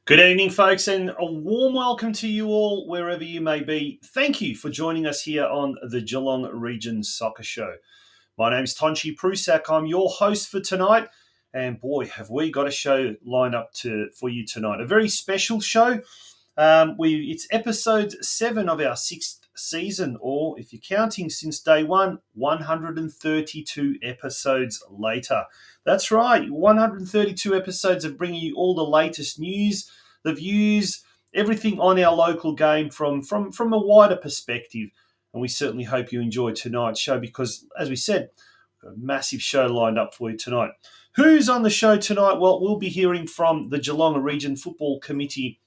Good evening, folks, and a warm welcome to you all, wherever you may be. Thank you for joining us here on the Geelong Region Soccer Show. My name's Tonchi Prusak. I'm your host for tonight, and boy, have we got a show lined up for you tonight. A very special show. It's episode 7 of our 6th season, or if you're counting since day one, 132 episodes later. That's right, 132 episodes of bringing you all the latest news, the views, everything on our local game from a wider perspective. And we certainly hope you enjoy tonight's show because, as we said, we've got a massive show lined up for you tonight. Who's on the show tonight? Well, we'll be hearing from the Geelong Region Football Committee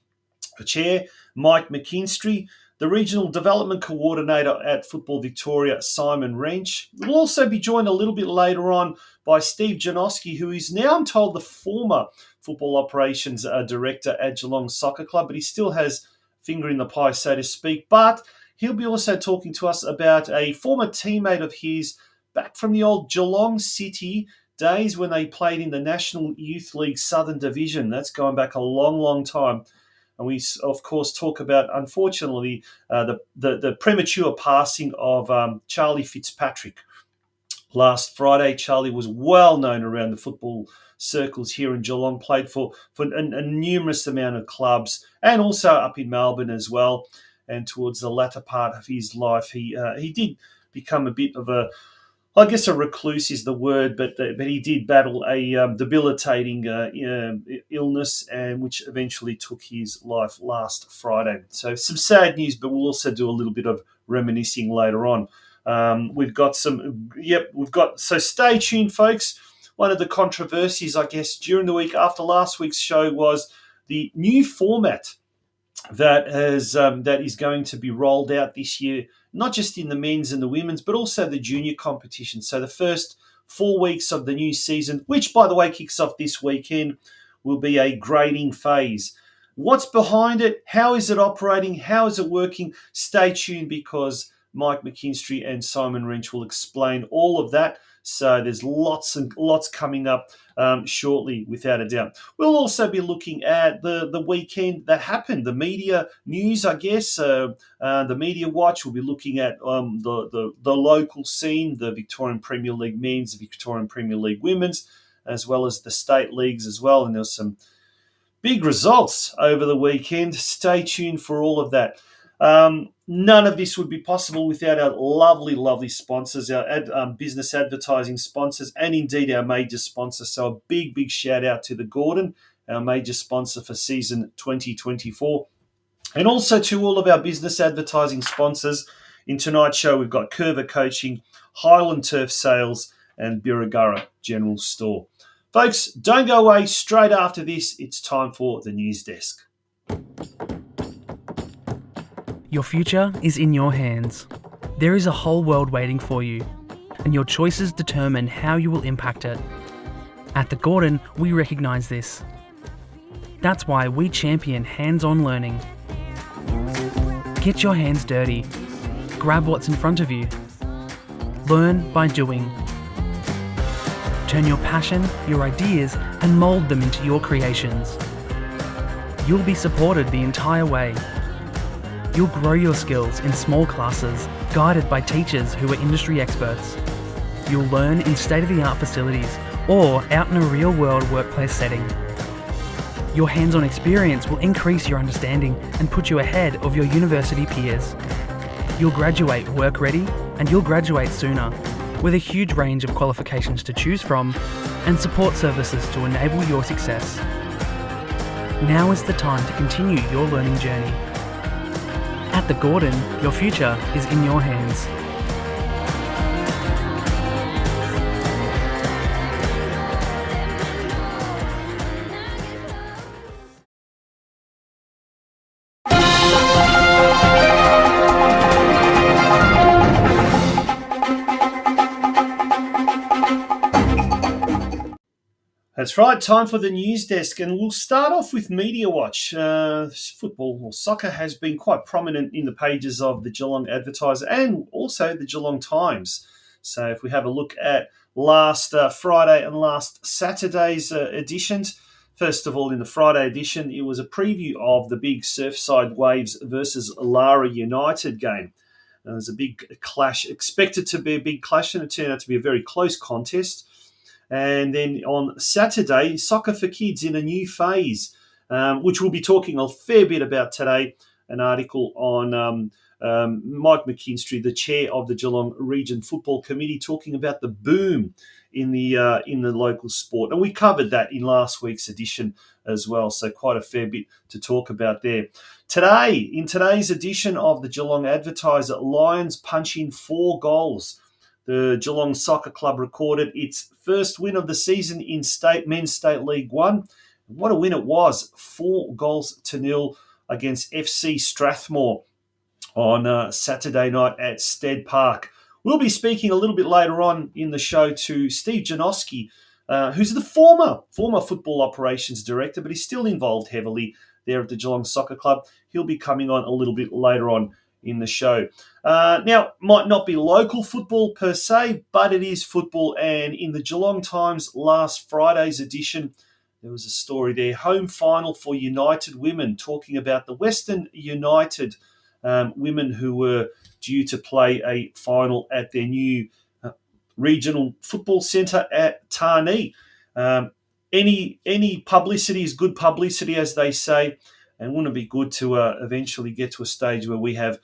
Chair, Mike McKINSTRY, the Regional Development Coordinator at Football Victoria, Simon Wrench. We'll also be joined a little bit later on by Steve GINOSKI, who is now, I'm told, the former Football Operations Director at Geelong Soccer Club, but he still has finger in the pie, so to speak. But he'll be also talking to us about a former teammate of his back from the old Geelong City days when they played in the National Youth League Southern Division. That's going back a long, long time. And we, of course, talk about, unfortunately, the premature passing of CHARLIE FITZPATRIck. Last Friday, Charlie was well known around the football circles here in Geelong, played for a numerous amount of clubs and also up in Melbourne as well. And towards the latter part of his life, he did become a bit of a recluse is the word, but he did battle a debilitating illness, and which eventually took his life last Friday. So some sad news, but we'll also do a little bit of reminiscing later on. So stay tuned, folks. One of the controversies, I guess, during the week after last week's show was the new format that is going to be rolled out this year, not just in the men's and the women's, but also the junior competition. So the first 4 weeks of the new season, which, by the way, kicks off this weekend, will be a grading phase. What's behind it? How is it operating? How is it working? Stay tuned because Mike McKINSTRY and Simon Wrench will explain all of that. So there's lots and lots coming up shortly, without a doubt. We'll also be looking at the weekend that happened, the media news, I guess, the media watch. We'll be looking at the local scene, the Victorian Premier League men's, the Victorian Premier League women's, as well as the state leagues as well. And there's some big results over the weekend. Stay tuned for all of that. None of this would be possible without our lovely, lovely sponsors, our business advertising sponsors, and indeed our major sponsor. So a big, big shout out to the Gordon, our major sponsor for season 2024. And also to all of our business advertising sponsors. In tonight's show, we've got Curva Coaching, Highland Turf Sales, and Birregurra General Store. Folks, don't go away. Straight after this, it's time for the news desk. Your future is in your hands. There is a whole world waiting for you, and your choices determine how you will impact it. At the Gordon, we recognise this. That's why we champion hands-on learning. Get your hands dirty. Grab what's in front of you. Learn by doing. Turn your passion, your ideas, and mould them into your creations. You'll be supported the entire way. You'll grow your skills in small classes, guided by teachers who are industry experts. You'll learn in state-of-the-art facilities or out in a real-world workplace setting. Your hands-on experience will increase your understanding and put you ahead of your university peers. You'll graduate work ready, and you'll graduate sooner, with a huge range of qualifications to choose from and support services to enable your success. Now is the time to continue your learning journey. At the Gordon, your future is in your hands. That's right, time for the news desk, and we'll start off with Media Watch. Football or soccer has been quite prominent in the pages of the Geelong Advertiser and also the Geelong Times. So if we have a look at last Friday and last Saturday's editions, first of all, in the Friday edition, it was a preview of the big Surfside Waves versus Lara United game. There was a big clash, expected to be a big clash, and it turned out to be a very close contest. And then on Saturday, Soccer for Kids in a new phase, which we'll be talking a fair bit about today. An article on Mike McKINSTRY, the chair of the Geelong Region Football Committee, talking about the boom in the local sport. And we covered that in last week's edition as well, so quite a fair bit to talk about there. Today, in today's edition of the Geelong Advertiser, Lions punch in 4 goals. The Geelong Soccer Club recorded its first win of the season in Men's State League 1. What a win it was, 4-0 against FC Strathmore on Saturday night at Stead Park. We'll be speaking a little bit later on in the show to Steve GINOSKI, who's the former football operations director, but he's still involved heavily there at the Geelong Soccer Club. He'll be coming on a little bit later on in the show. Now, might not be local football per se, but it is football. And in the Geelong Times last Friday's edition, there was a story there. Home final for United women, talking about the Western United women who were due to play a final at their new regional football centre at Tarnee. Any publicity is good publicity, as they say. And wouldn't it be good to eventually get to a stage where we have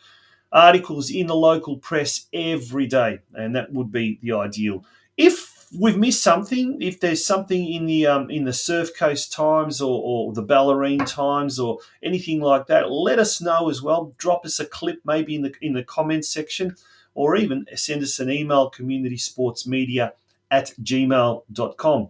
articles in the local press every day? And that would be the ideal. If we've missed something, if there's something in the Surf Coast Times or the Ballerine Times or anything like that, let us know as well. Drop us a clip maybe in the comments section, or even send us an email, communitysportsmedia@gmail.com.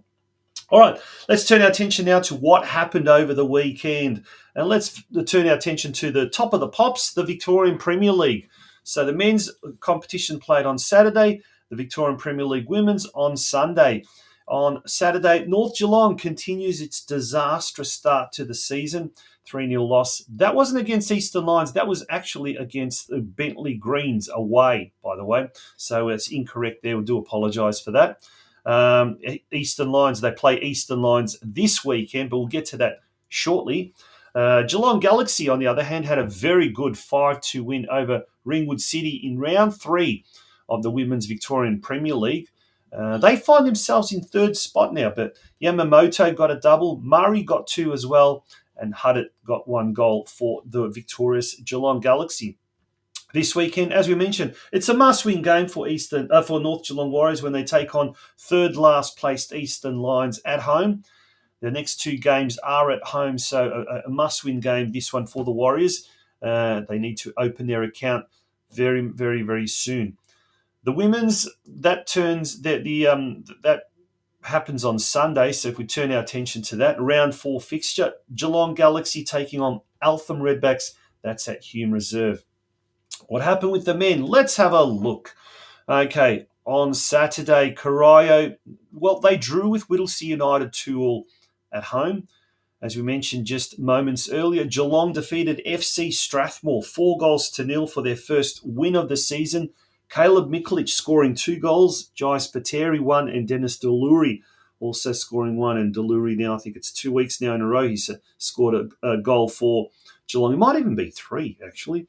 All right, let's turn our attention now to what happened over the weekend. And let's turn our attention to the top of the pops, the Victorian Premier League. So the men's competition played on Saturday, the Victorian Premier League women's on Sunday. On Saturday, North Geelong continues its disastrous start to the season, 3-0 loss. That wasn't against Eastern Lions. That was actually against the Bentley Greens away, by the way. So it's incorrect there. We do apologise for that. Eastern Lions, they play Eastern Lions this weekend, but we'll get to that shortly. Geelong Galaxy, on the other hand, had a very good 5-2 win over Ringwood City in round 3 of the Women's Victorian Premier League. They find themselves in 3rd spot now, but Yamamoto got a double, Murray got 2 as well, and Huddett got 1 goal for the victorious Geelong Galaxy. This weekend, as we mentioned, it's a must-win game for North Geelong Warriors when they take on 3rd last placed Eastern Lions at home. The next 2 games are at home, so a must-win game, this one for the Warriors. They need to open their account very, very, very soon. The women's, that happens on Sunday, so if we turn our attention to that, round 4 fixture, Geelong Galaxy taking on Eltham Redbacks, that's at Hume Reserve. What happened with the men? Let's have a look. Okay, on Saturday, Corio, well, they drew with Whittlesea United 2-2 at home. As we mentioned just moments earlier, Geelong defeated FC Strathmore 4-0 for their first win of the season. Caleb Mikulich scoring 2 goals, Jai Spateri 1, and Dennis Deluri also scoring 1. And Deluri now, I think it's 2 weeks now in a row, he's scored a goal for Geelong. It might even be 3, actually.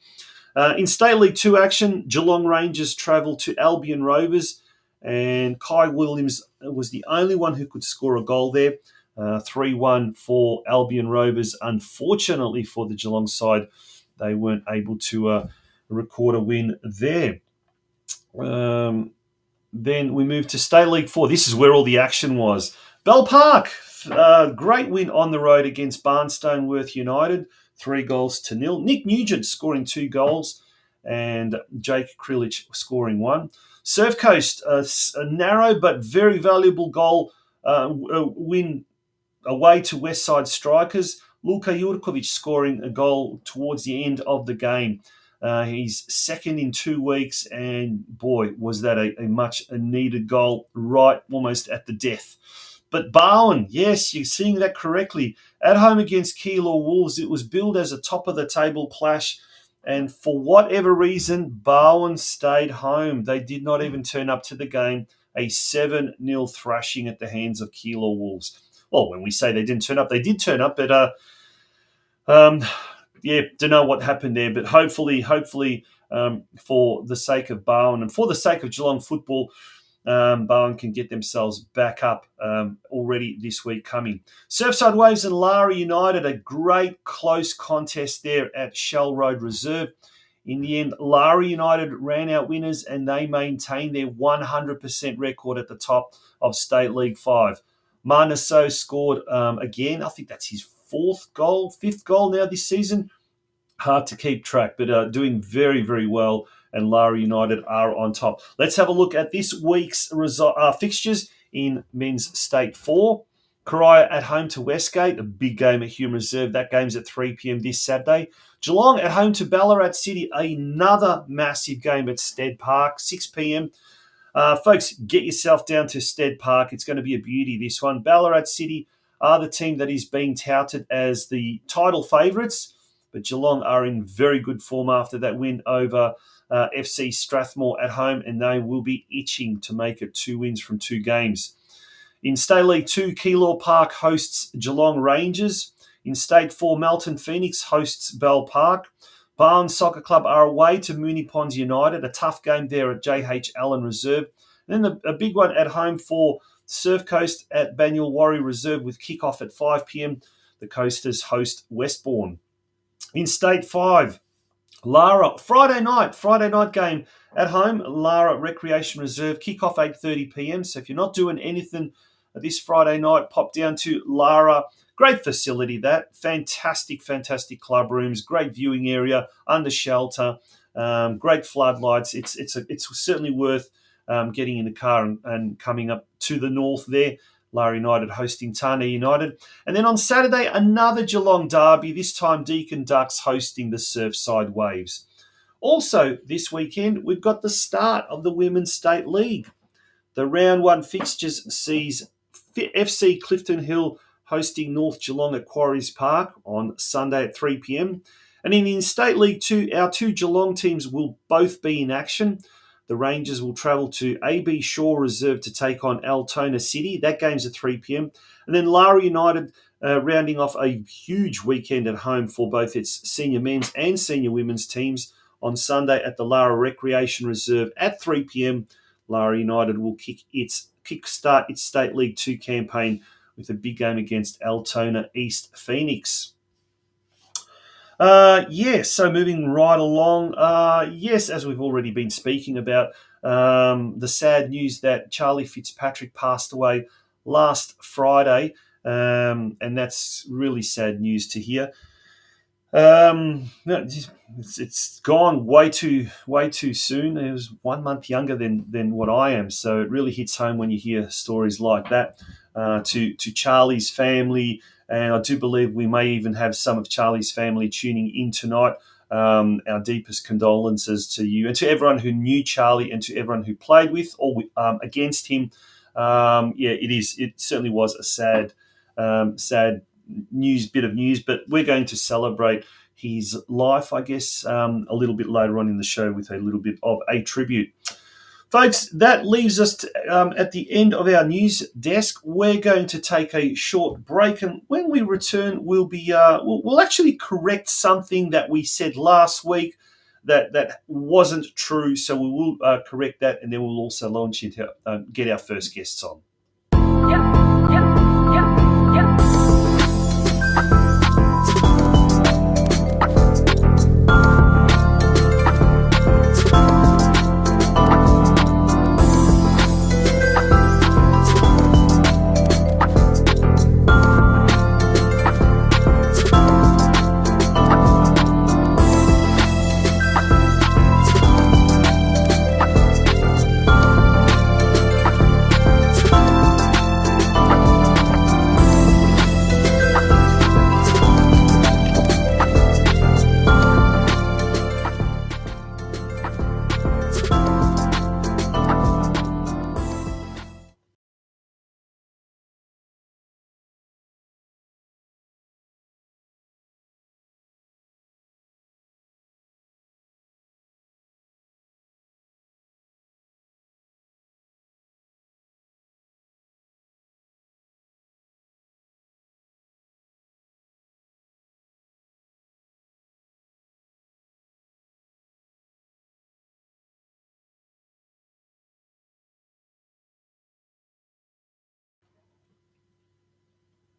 In State League 2 action, Geelong Rangers travelled to Albion Rovers, and Kai Williams was the only one who could score a goal there. 3-1 for Albion Rovers. Unfortunately for the Geelong side, they weren't able to record a win there. Then we move to State League 4. This is where all the action was. Bell Park, great win on the road against Barnstoneworth United, 3-0. Nick Nugent scoring 2 goals and Jake Krilich scoring 1. Surf Coast, a narrow but very valuable goal win away to Westside Strikers. Luka Jurkovic scoring a goal towards the end of the game. He's second in 2 weeks, and boy, was that a much needed goal right almost at the death. But Barwon, yes, you're seeing that correctly. At home against Keilor Wolves, it was billed as a top-of-the-table clash, and for whatever reason, Barwon stayed home. They did not even turn up to the game. A 7-0 thrashing at the hands of Keilor Wolves. Well, when we say they didn't turn up, they did turn up, but don't know what happened there. But hopefully, for the sake of Barwon and for the sake of Geelong football, Barwon can get themselves back up already this week coming. Surfside Waves and Lara United, a great close contest there at Shell Road Reserve. In the end, Lara United ran out winners and they maintained their 100% record at the top of State League 5. Marnaso scored again. I think that's his fifth goal now this season. Hard to keep track, but doing very, very well. And Lara United are on top. Let's have a look at this week's fixtures in Men's State 4. Coria at home to Westgate, a big game at Hume Reserve. That game's at 3 p.m. this Saturday. Geelong at home to Ballarat City, another massive game at Stead Park, 6 p.m. Folks, get yourself down to Stead Park. It's going to be a beauty, this one. Ballarat City are the team that is being touted as the title favourites, but Geelong are in very good form after that win over FC Strathmore at home, and they will be itching to make it 2 wins from 2 games. In State League 2, Keilor Park hosts Geelong Rangers. In State 4, Melton Phoenix hosts Bell Park. Barnes Soccer Club are away to Moonee Ponds United, a tough game there at JH Allen Reserve. And then a big one at home for Surf Coast at Banyul Warri Reserve with kickoff at 5 p.m. The Coasters host Westbourne. In State 5, Lara, Friday night game at home, Lara Recreation Reserve, kickoff 8:30 p.m. So if you're not doing anything this Friday night, pop down to Lara. Great facility, that. Fantastic club rooms, great viewing area, under shelter, great floodlights. It's certainly worth getting in the car and coming up to the north there. Lara United hosting Tana United. And then on Saturday, another Geelong derby, this time Deakin Ducks hosting the Surfside Waves. Also, this weekend, we've got the start of the Women's State League. The Round 1 fixtures sees FC Clifton Hill hosting North Geelong at Quarries Park on Sunday at 3 p.m. And in State League 2, our 2 Geelong teams will both be in action. The Rangers will travel to AB Shore Reserve to take on Altona City. That game's at 3 p.m. And then Lara United rounding off a huge weekend at home for both its senior men's and senior women's teams on Sunday at the Lara Recreation Reserve at 3 p.m. Lara United will kickstart its State League 2 campaign with a big game against Altona East Phoenix. So moving right along, as we've already been speaking about, the sad news that CHARLIE FITZPATRICK passed away last Friday, and that's really sad news to hear. It's gone way too soon. He was 1 month younger than what I am, so it really hits home when you hear stories like that. To Charlie's family, and I do believe we may even have some of Charlie's family tuning in tonight. Our deepest condolences to you and to everyone who knew Charlie and to everyone who played with or against him. It certainly was a sad bit of news, but we're going to celebrate his life, I guess, a little bit later on in the show with a little bit of a tribute. Folks, that leaves us at the end of our news desk. We're going to take a short break, and when we return, we'll actually correct something that we said last week that wasn't true. So we will correct that, and then we'll also launch into get our first guests on.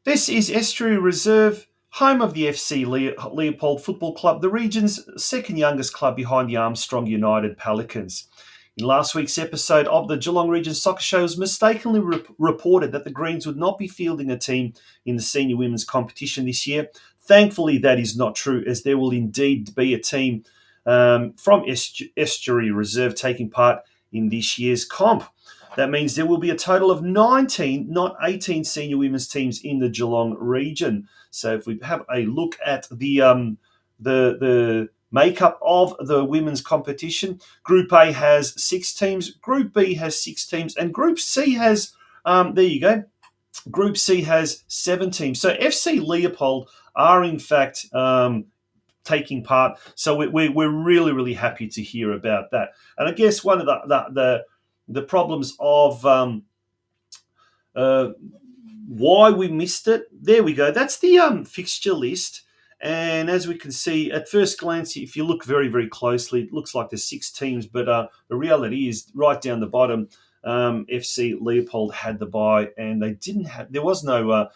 This is Estuary Reserve, home of the FC Leopold Football Club, the region's second youngest club behind the Armstrong United Pelicans. In last week's episode of the Geelong Region Soccer Show, it was mistakenly reported that the Greens would not be fielding a team in the senior women's competition this year. Thankfully, that is not true, as there will indeed be a team from Estuary Reserve taking part in this year's comp. That means there will be a total of 19, not 18 senior women's teams in the Geelong region. So if we have a look at the makeup of the women's competition, Group A has 6 teams, Group B has 6 teams, and Group C has, there you go, Group C has 7 teams. So FC Leopold are in fact taking part. So we're really, really happy to hear about that. And I guess one of the problems of why we missed it, there we go. That's the fixture list. And as we can see, at first glance, if you look very, very closely, it looks like there's 6 teams. But the reality is, right down the bottom, FC Leopold had the bye, and they didn't have. There was no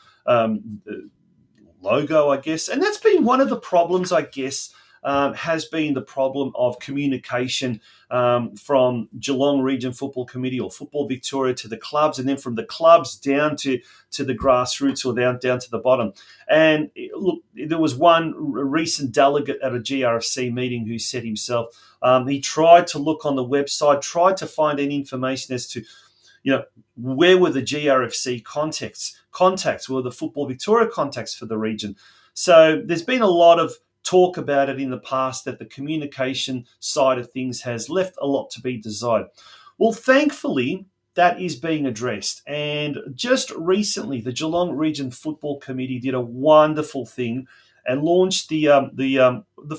logo, I guess, and that's been one of the problems, I guess. Has been the problem of communication from Geelong Region Football Committee or Football Victoria to the clubs, and then from the clubs down to the grassroots or down to the bottom. And look, there was one recent delegate at a GRFC meeting who said himself, he tried to look on the website, tried to find any information as to, where were the GRFC contacts, were the Football Victoria contacts for the region. So there's been a lot of talk about it in the past, that the communication side of things has left a lot to be desired. Well, thankfully, that is being addressed. And just recently, the Geelong Region Football Committee did a wonderful thing and launched the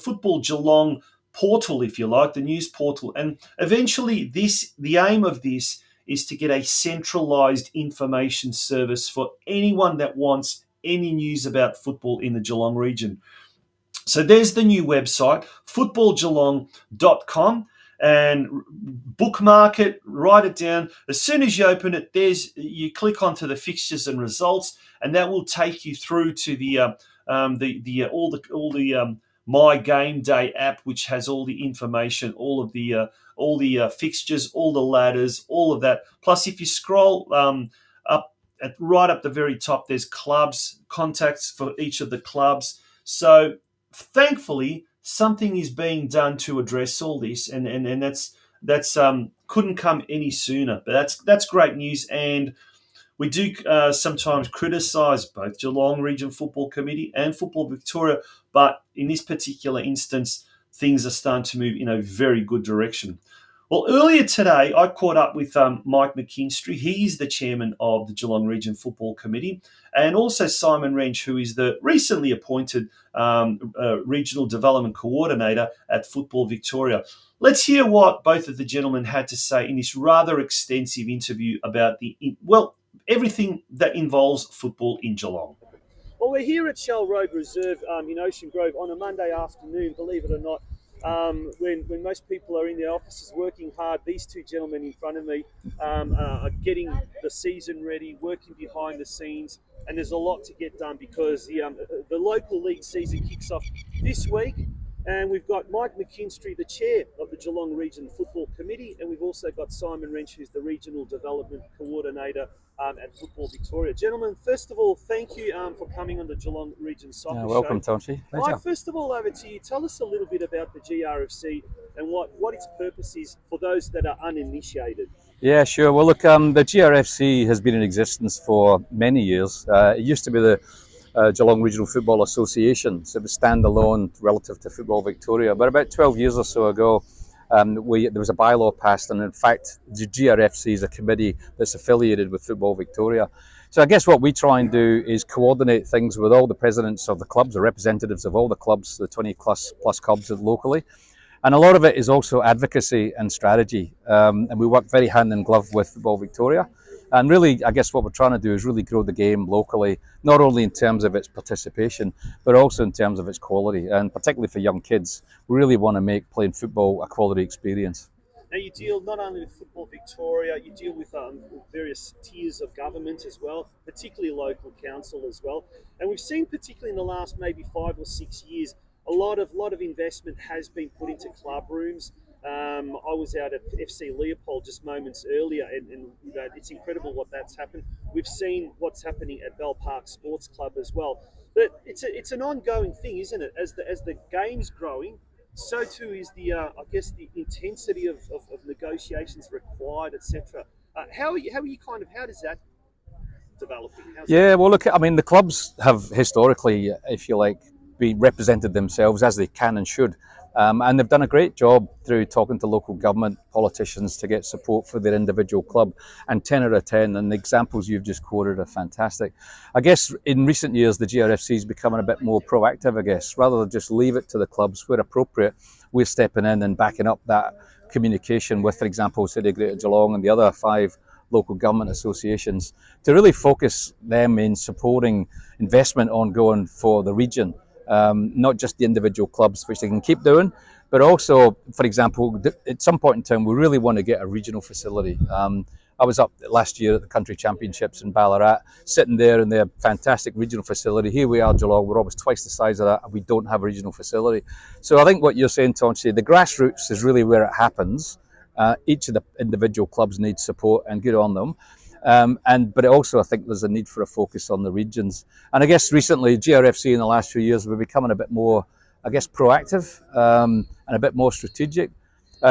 Football Geelong portal, if you like, the news portal. And eventually, the aim of this is to get a centralised information service for anyone that wants any news about football in the Geelong region. So there's the new website, footballgeelong.com, and bookmark it, write it down. As soon as you open it, you click onto the fixtures and results, and that will take you through to the My Game Day app, which has all the information, all the fixtures, all the ladders, all of that. Plus, if you scroll right up the very top, there's clubs, contacts for each of the clubs. So thankfully, something is being done to address all this, and that's couldn't come any sooner. But that's great news, and we do sometimes criticise both Geelong Region Football Committee and Football Victoria, but in this particular instance, things are starting to move in a very good direction. Well, earlier today, I caught up with Mike McKINSTRY. He's the chairman of the Geelong Region Football Committee, and also Simon Wrench, who is the recently appointed Regional Development Coordinator at Football Victoria. Let's hear what both of the gentlemen had to say in this rather extensive interview about everything that involves football in Geelong. Well, we're here at Shell Road Reserve in Ocean Grove on a Monday afternoon, believe it or not. When most people are in their offices working hard, these two gentlemen in front of me are getting the season ready, working behind the scenes, and there's a lot to get done because the local league season kicks off this week, and we've got Mike McKINSTRY, the chair of the Geelong Region Football Committee, and we've also got Simon Wrench, who's the Regional Development Coordinator at Football Victoria. Gentlemen, first of all, thank you for coming on the Geelong Region Soccer Show. Welcome, Tonchi. Mike, first of all, over to you. Tell us a little bit about the GRFC and what its purpose is for those that are uninitiated. Yeah, sure. Well, look, the GRFC has been in existence for many years. It used to be the Geelong Regional Football Association, so it was standalone relative to Football Victoria. But about 12 years or so ago, there was a bylaw passed, and in fact, the GRFC is a committee that's affiliated with Football Victoria. So I guess what we try and do is coordinate things with all the presidents of the clubs, the representatives of all the clubs, the 20 plus clubs locally. And a lot of it is also advocacy and strategy. And we work very hand in glove with Football Victoria. And really, I guess what we're trying to do is really grow the game locally, not only in terms of its participation, but also in terms of its quality. And particularly for young kids, we really want to make playing football a quality experience. Now you deal not only with Football Victoria, you deal with various tiers of government as well, particularly local council as well. And we've seen, particularly in the last maybe 5 or 6 years, a lot of investment has been put into club rooms. I was out at FC Leopold just moments earlier, and it's incredible what that's happened. We've seen what's happening at Bell Park Sports Club as well. But it's an ongoing thing, isn't it? As the game's growing, so too is the the intensity of negotiations required, etc. How does that developing? Well, look, I mean, the clubs have historically, if you like, represented themselves as they can and should. And they've done a great job through talking to local government politicians to get support for their individual club. And 10 out of 10, and the examples you've just quoted are fantastic. I guess in recent years, the GRFC is becoming a bit more proactive, I guess. Rather than just leave it to the clubs where appropriate, we're stepping in and backing up that communication with, for example, City of Greater Geelong and the other 5 local government associations to really focus them in supporting investment ongoing for the region. Not just the individual clubs, which they can keep doing, but also, for example, at some point in time, we really want to get a regional facility. I was up last year at the Country Championships in Ballarat, sitting there in their fantastic regional facility. Here we are, Geelong, we're almost twice the size of that, and we don't have a regional facility. So I think what you're saying, Tonchi, the grassroots is really where it happens. Each of the individual clubs needs support, and good on them. But also I think there's a need for a focus on the regions. And I guess recently GRFC in the last few years we're becoming a bit more, I guess, proactive and a bit more strategic.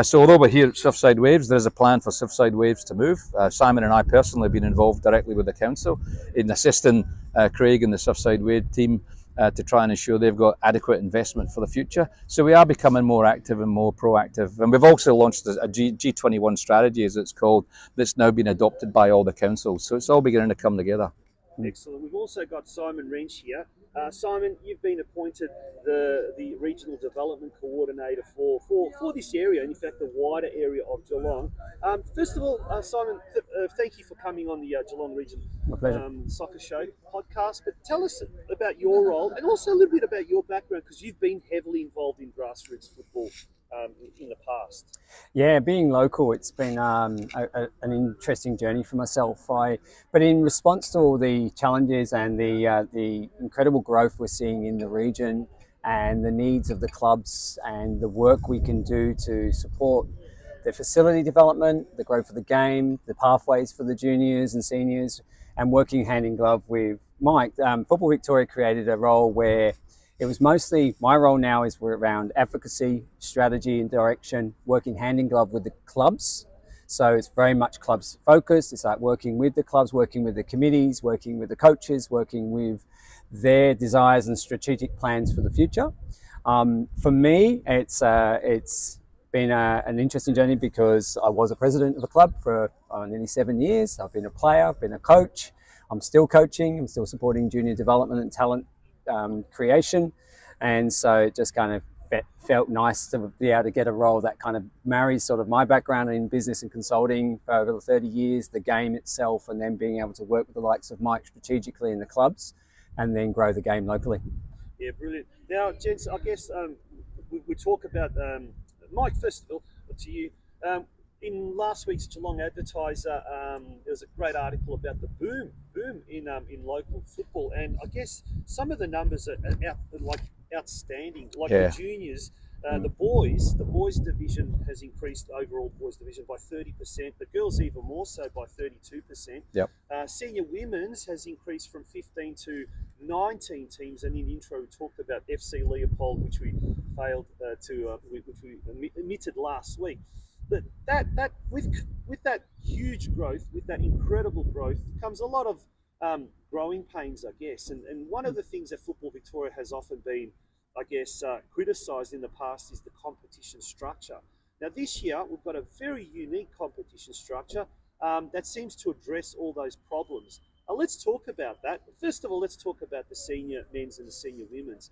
So although we're here at Surfside Waves, there's a plan for Surfside Waves to move. Simon and I personally have been involved directly with the council in assisting Craig and the Surfside Wave team to try and ensure they've got adequate investment for the future. So we are becoming more active and more proactive. And we've also launched a G21 strategy, as it's called, that's now been adopted by all the councils. So it's all beginning to come together. Excellent. We've also got Simon Wrench here. Simon, you've been appointed the Regional Development Coordinator for this area, and in fact the wider area of Geelong. First of all, Simon, thank you for coming on the Geelong Region Soccer Show podcast. But tell us about your role and also a little bit about your background, because you've been heavily involved in grassroots football in the past. Yeah, being local, it's been an interesting journey for myself. But in response to all the challenges and the incredible growth we're seeing in the region and the needs of the clubs and the work we can do to support the facility development, the growth of the game, the pathways for the juniors and seniors, and working hand in glove with Mike, Football Victoria created a role where it was mostly, my role now is around advocacy, strategy and direction, working hand in glove with the clubs. So it's very much clubs focused. It's like working with the clubs, working with the committees, working with the coaches, working with their desires and strategic plans for the future. For me, it's been an interesting journey because I was a president of a club for nearly 7 years. I've been a player, I've been a coach. I'm still coaching, I'm still supporting junior development and talent creation, and so it just kind of felt nice to be able to get a role that kind of marries sort of my background in business and consulting for over 30 years, the game itself, and then being able to work with the likes of Mike strategically in the clubs and then grow the game locally. Yeah, brilliant. Now, gents, I guess we talk about Mike, first of all, to you. In last week's Geelong Advertiser, there was a great article about the boom in local football, and I guess some of the numbers are outstanding. Like the juniors, the boys division has increased, overall boys division by 30%. The girls even more so by 32%. Yep. Senior women's has increased from 15 to 19 teams, and in the intro we talked about FC Leopold, which we failed which we omitted last week. But that with that huge growth, with that incredible growth, comes a lot of growing pains, I guess. And one of the things that Football Victoria has often been, I guess, criticised in the past is the competition structure. Now this year we've got a very unique competition structure that seems to address all those problems. Let's talk about that. First of all, let's talk about the senior men's and the senior women's.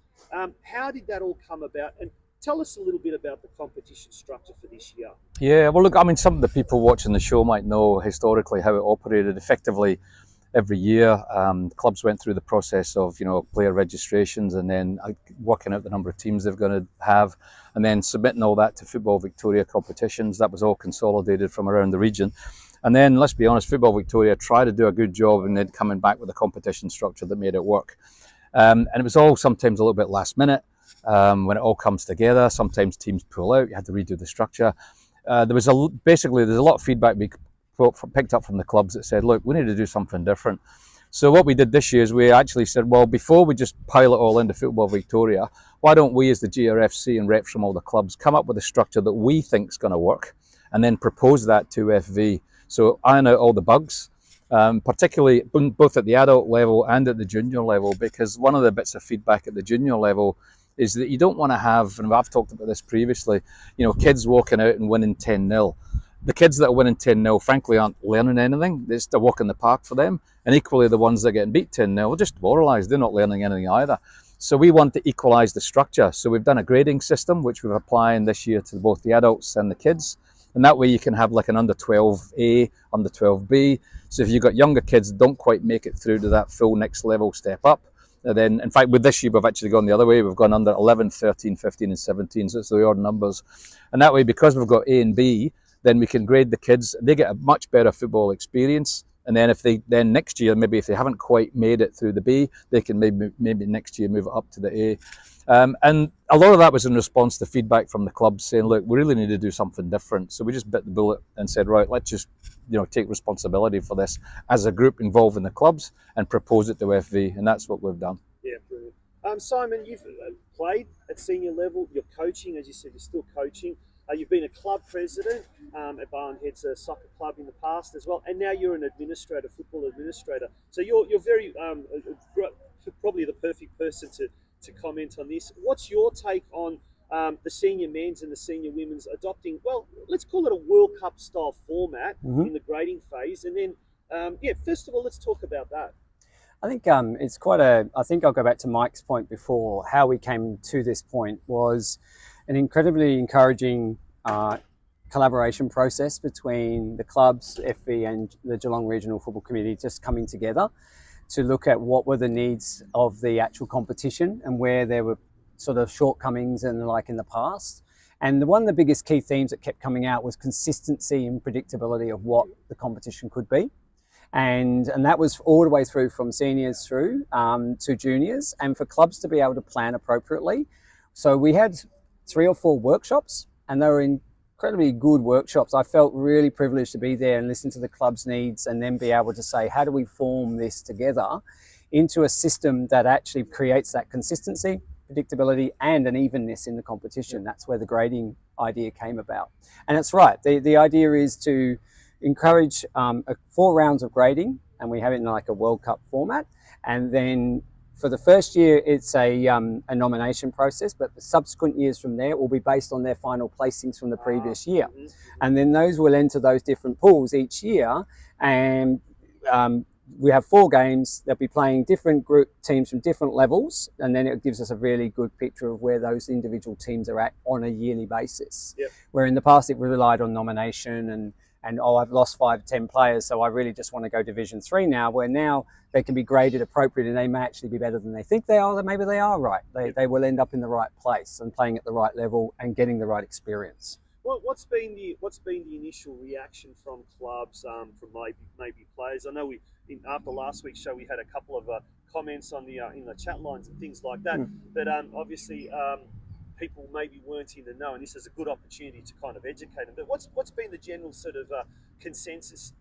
How did that all come about? And tell us a little bit about the competition structure for this year. Yeah, well, look, I mean, some of the people watching the show might know historically how it operated. Effectively, every year. Clubs went through the process of, player registrations and then working out the number of teams they're going to have, and then submitting all that to Football Victoria competitions. That was all consolidated from around the region. And then, let's be honest, Football Victoria tried to do a good job and then coming back with a competition structure that made it work. And it was all sometimes a little bit last minute when it all comes together. Sometimes teams pull out, you had to redo the structure. There's a lot of feedback we picked up from the clubs that said, look, we need to do something different. So what we did this year is we actually said, well, before we just pile it all into Football Victoria, why don't we as the GRFC and reps from all the clubs come up with a structure that we think is going to work and then propose that to FV. So iron out all the bugs, particularly both at the adult level and at the junior level, because one of the bits of feedback at the junior level is that you don't want to have, and I've talked about this previously, kids walking out and winning 10-0. The kids that are winning 10-0, frankly, aren't learning anything. It's a walk in the park for them. And equally, the ones that are getting beat 10-0 are just demoralised. They're not learning anything either. So we want to equalise the structure. So we've done a grading system, which we're applying this year to both the adults and the kids. And that way you can have like an under 12A, under 12B. So if you've got younger kids that don't quite make it through to that full next level step up, and then, in fact, with this year, we've actually gone the other way. We've gone under 11, 13, 15, and 17. So it's the odd numbers. And that way, because we've got A and B, then we can grade the kids. They get a much better football experience. And then next year, maybe if they haven't quite made it through the B, they can maybe next year move it up to the A. And a lot of that was in response to feedback from the clubs saying, look, we really need to do something different. So we just bit the bullet and said, right, let's just take responsibility for this as a group involved in the clubs and propose it to FV. And that's what we've done. Yeah, brilliant. Simon, you've played at senior level. You're coaching, as you said, you're still coaching. You've been a club president at Barnhead's soccer club in the past as well, and now you're an administrator, football administrator. So you're very probably the perfect person to comment on this. What's your take on the senior men's and the senior women's adopting, well, let's call it a World Cup style format in the grading phase? And then, first of all, let's talk about that. I think I think I'll go back to Mike's point before. How we came to this point was an incredibly encouraging collaboration process between the clubs, FV and the Geelong Regional Football Committee just coming together to look at what were the needs of the actual competition and where there were sort of shortcomings and the like in the past. And one of the biggest key themes that kept coming out was consistency and predictability of what the competition could be. And that was all the way through from seniors through to juniors, and for clubs to be able to plan appropriately. So we had 3 or 4 workshops, and they were incredibly good workshops. I felt really privileged to be there and listen to the club's needs and then be able to say, how do we form this together into a system that actually creates that consistency, predictability, and an evenness in the competition? That's where the grading idea came about. And it's right. The idea is to encourage 4 rounds of grading, and we have it in like a World Cup format. And then for the first year, it's a nomination process, but the subsequent years from there will be based on their final placings from the previous year. And then those will enter those different pools each year. And we have 4 games. They'll be playing different group teams from different levels. And then it gives us a really good picture of where those individual teams are at on a yearly basis. Yep. Where in the past, it relied on nomination and I've lost 5, 10 players, so I really just want to go Division 3 now, where now they can be graded appropriately and they may actually be better than they think they are, then maybe they are right. They will end up in the right place and playing at the right level and getting the right experience. Well, what's been the initial reaction from clubs, from maybe players? I know after last week's show we had a couple of comments on the in the chat lines and things like that, but obviously people maybe weren't in the know, and this is a good opportunity to kind of educate them. But what's been the general sort of consensus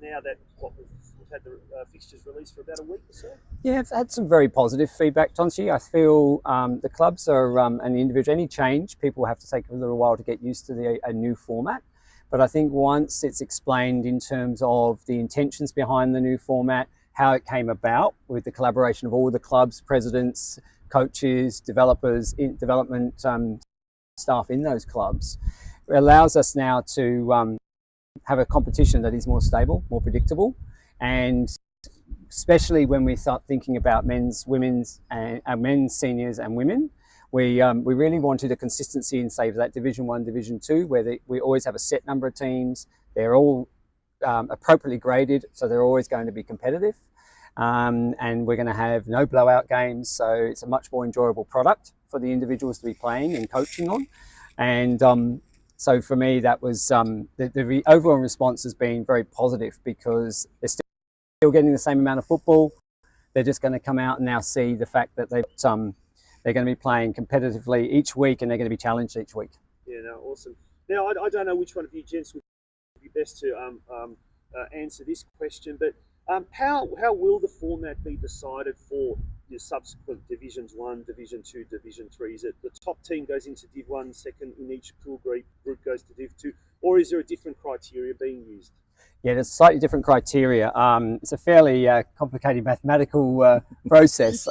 now that we've had the fixtures released for about a week or so? Yeah, I've had some very positive feedback, Tonchi. I feel the clubs are and the individual, any change, people have to take a little while to get used to a new format. But I think once it's explained in terms of the intentions behind the new format, how it came about with the collaboration of all the clubs, presidents, coaches, developers, development staff in those clubs, it allows us now to have a competition that is more stable, more predictable, and especially when we start thinking about men's, women's, and men's seniors and women, we really wanted a consistency in, say, that Division 1, Division 2, where we always have a set number of teams. They're all appropriately graded, so they're always going to be competitive. And we're going to have no blowout games, so it's a much more enjoyable product for the individuals to be playing and coaching on. And so for me, that was the overall response has been very positive, because they're still getting the same amount of football. They're just going to come out and now see the fact that they're going to be playing competitively each week, and they're going to be challenged each week. Yeah, no, awesome. Now, I don't know which one of you gents would be best to answer this question, but how will the format be decided for your subsequent Divisions 1, Division 2, Division 3? Is it the top team goes into Div 1, second in each pool group goes to Div 2, or is there a different criteria being used? Yeah, there's slightly different criteria. It's a fairly complicated mathematical process.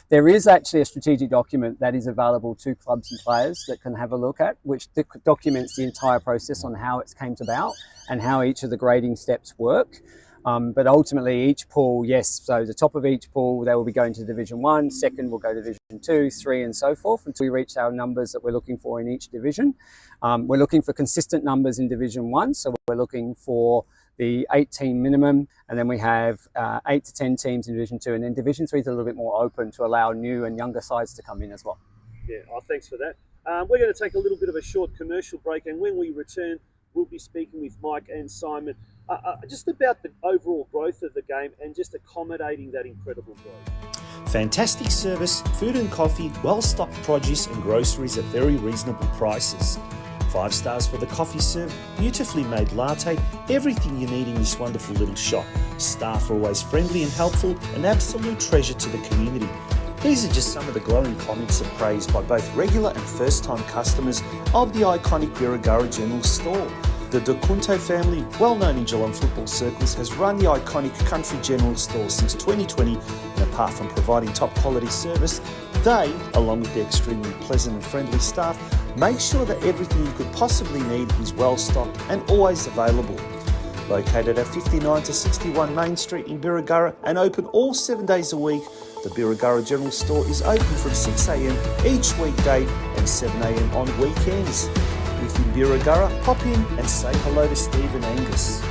There is actually a strategic document that is available to clubs and players that can have a look at, which documents the entire process on how it came about and how each of the grading steps work. But ultimately, each pool, yes, so the top of each pool, they will be going to Division 1, second will go to Division 2, 3 and so forth until we reach our numbers that we're looking for in each division. We're looking for consistent numbers in Division 1, so we're looking for the 8-team minimum, and then we have 8 to 10 teams in Division 2, and then Division 3 is a little bit more open to allow new and younger sides to come in as well. Yeah, thanks for that. We're going to take a little bit of a short commercial break, and when we return, we'll be speaking with Mike and Simon just about the overall growth of the game and just accommodating that incredible growth. Fantastic service, food and coffee, well-stocked produce and groceries at very reasonable prices. 5 stars for the coffee served, beautifully made latte, everything you need in this wonderful little shop. Staff are always friendly and helpful, an absolute treasure to the community. These are just some of the glowing comments of praise by both regular and first-time customers of the iconic Birregurra General Store. The De Kunto family, well known in Geelong football circles, has run the iconic Country General Store since 2020, and apart from providing top quality service, they, along with their extremely pleasant and friendly staff, make sure that everything you could possibly need is well stocked and always available. Located at 59 to 61 Main Street in Birregurra and open all 7 days a week, the Birregurra General Store is open from 6 a.m. each weekday and 7 a.m. on weekends. If in Birregurra, pop in and say hello to Steve and Angus.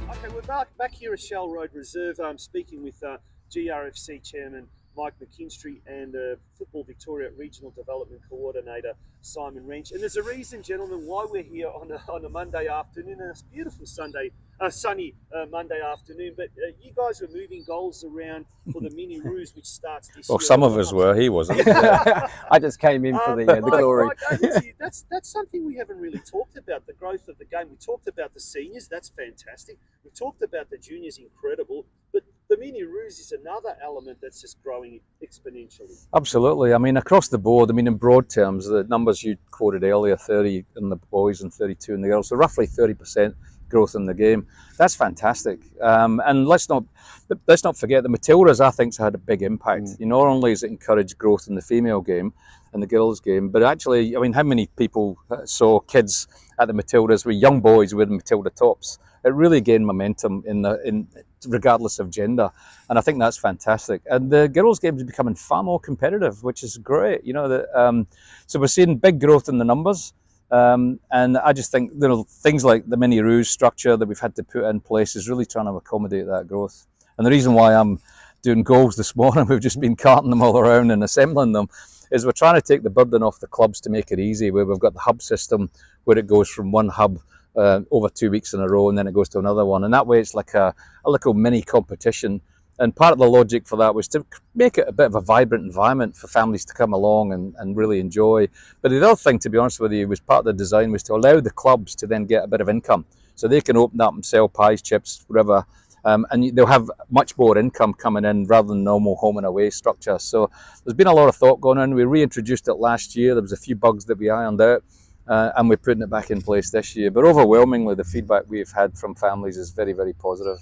Okay, we're back here at Shell Road Reserve. I'm speaking with GRFC Chairman Mike McKINSTRY and Football Victoria Regional Development Coordinator Simon Wrench. And there's a reason, gentlemen, why we're here on a Monday afternoon, and it's a beautiful sunny Monday afternoon. But you guys are moving goals around for the Mini Roos, which starts this year. Well, some of us were. He wasn't. I just came in for the glory. Mike, that's something we haven't really talked about, the growth of the game. We talked about the seniors, that's fantastic. We talked about the juniors, incredible. But the Mini Roos is another element that's just growing exponentially. Absolutely. I mean, across the board, I mean, in broad terms, the numbers you quoted earlier, 30 in the boys and 32 in the girls, so roughly 30% growth in the game. That's fantastic. And let's not forget the Matildas, I think, had a big impact. Not only has it encouraged growth in the female game and the girls game, but actually, I mean, how many people saw kids at the Matildas with young boys with Matilda tops? It really gained momentum in regardless of gender, and I think that's fantastic. And the girls' game is becoming far more competitive, which is great. So we're seeing big growth in the numbers, and I just think things like the Mini Roos structure that we've had to put in place is really trying to accommodate that growth. And the reason why I'm doing goals this morning, we've just been carting them all around and assembling them, is we're trying to take the burden off the clubs to make it easy, where we've got the hub system where it goes from one hub over 2 weeks in a row, and then it goes to another one, and that way it's like a little mini competition. And part of the logic for that was to make it a bit of a vibrant environment for families to come along and really enjoy. But the other thing, to be honest with you, was part of the design was to allow the clubs to then get a bit of income, so they can open up and sell pies, chips, whatever, and they'll have much more income coming in rather than normal home and away structure. So there's been a lot of thought going on. We reintroduced it last year. There was a few bugs that we ironed out, and we're putting it back in place this year. But overwhelmingly, the feedback we've had from families is very, very positive.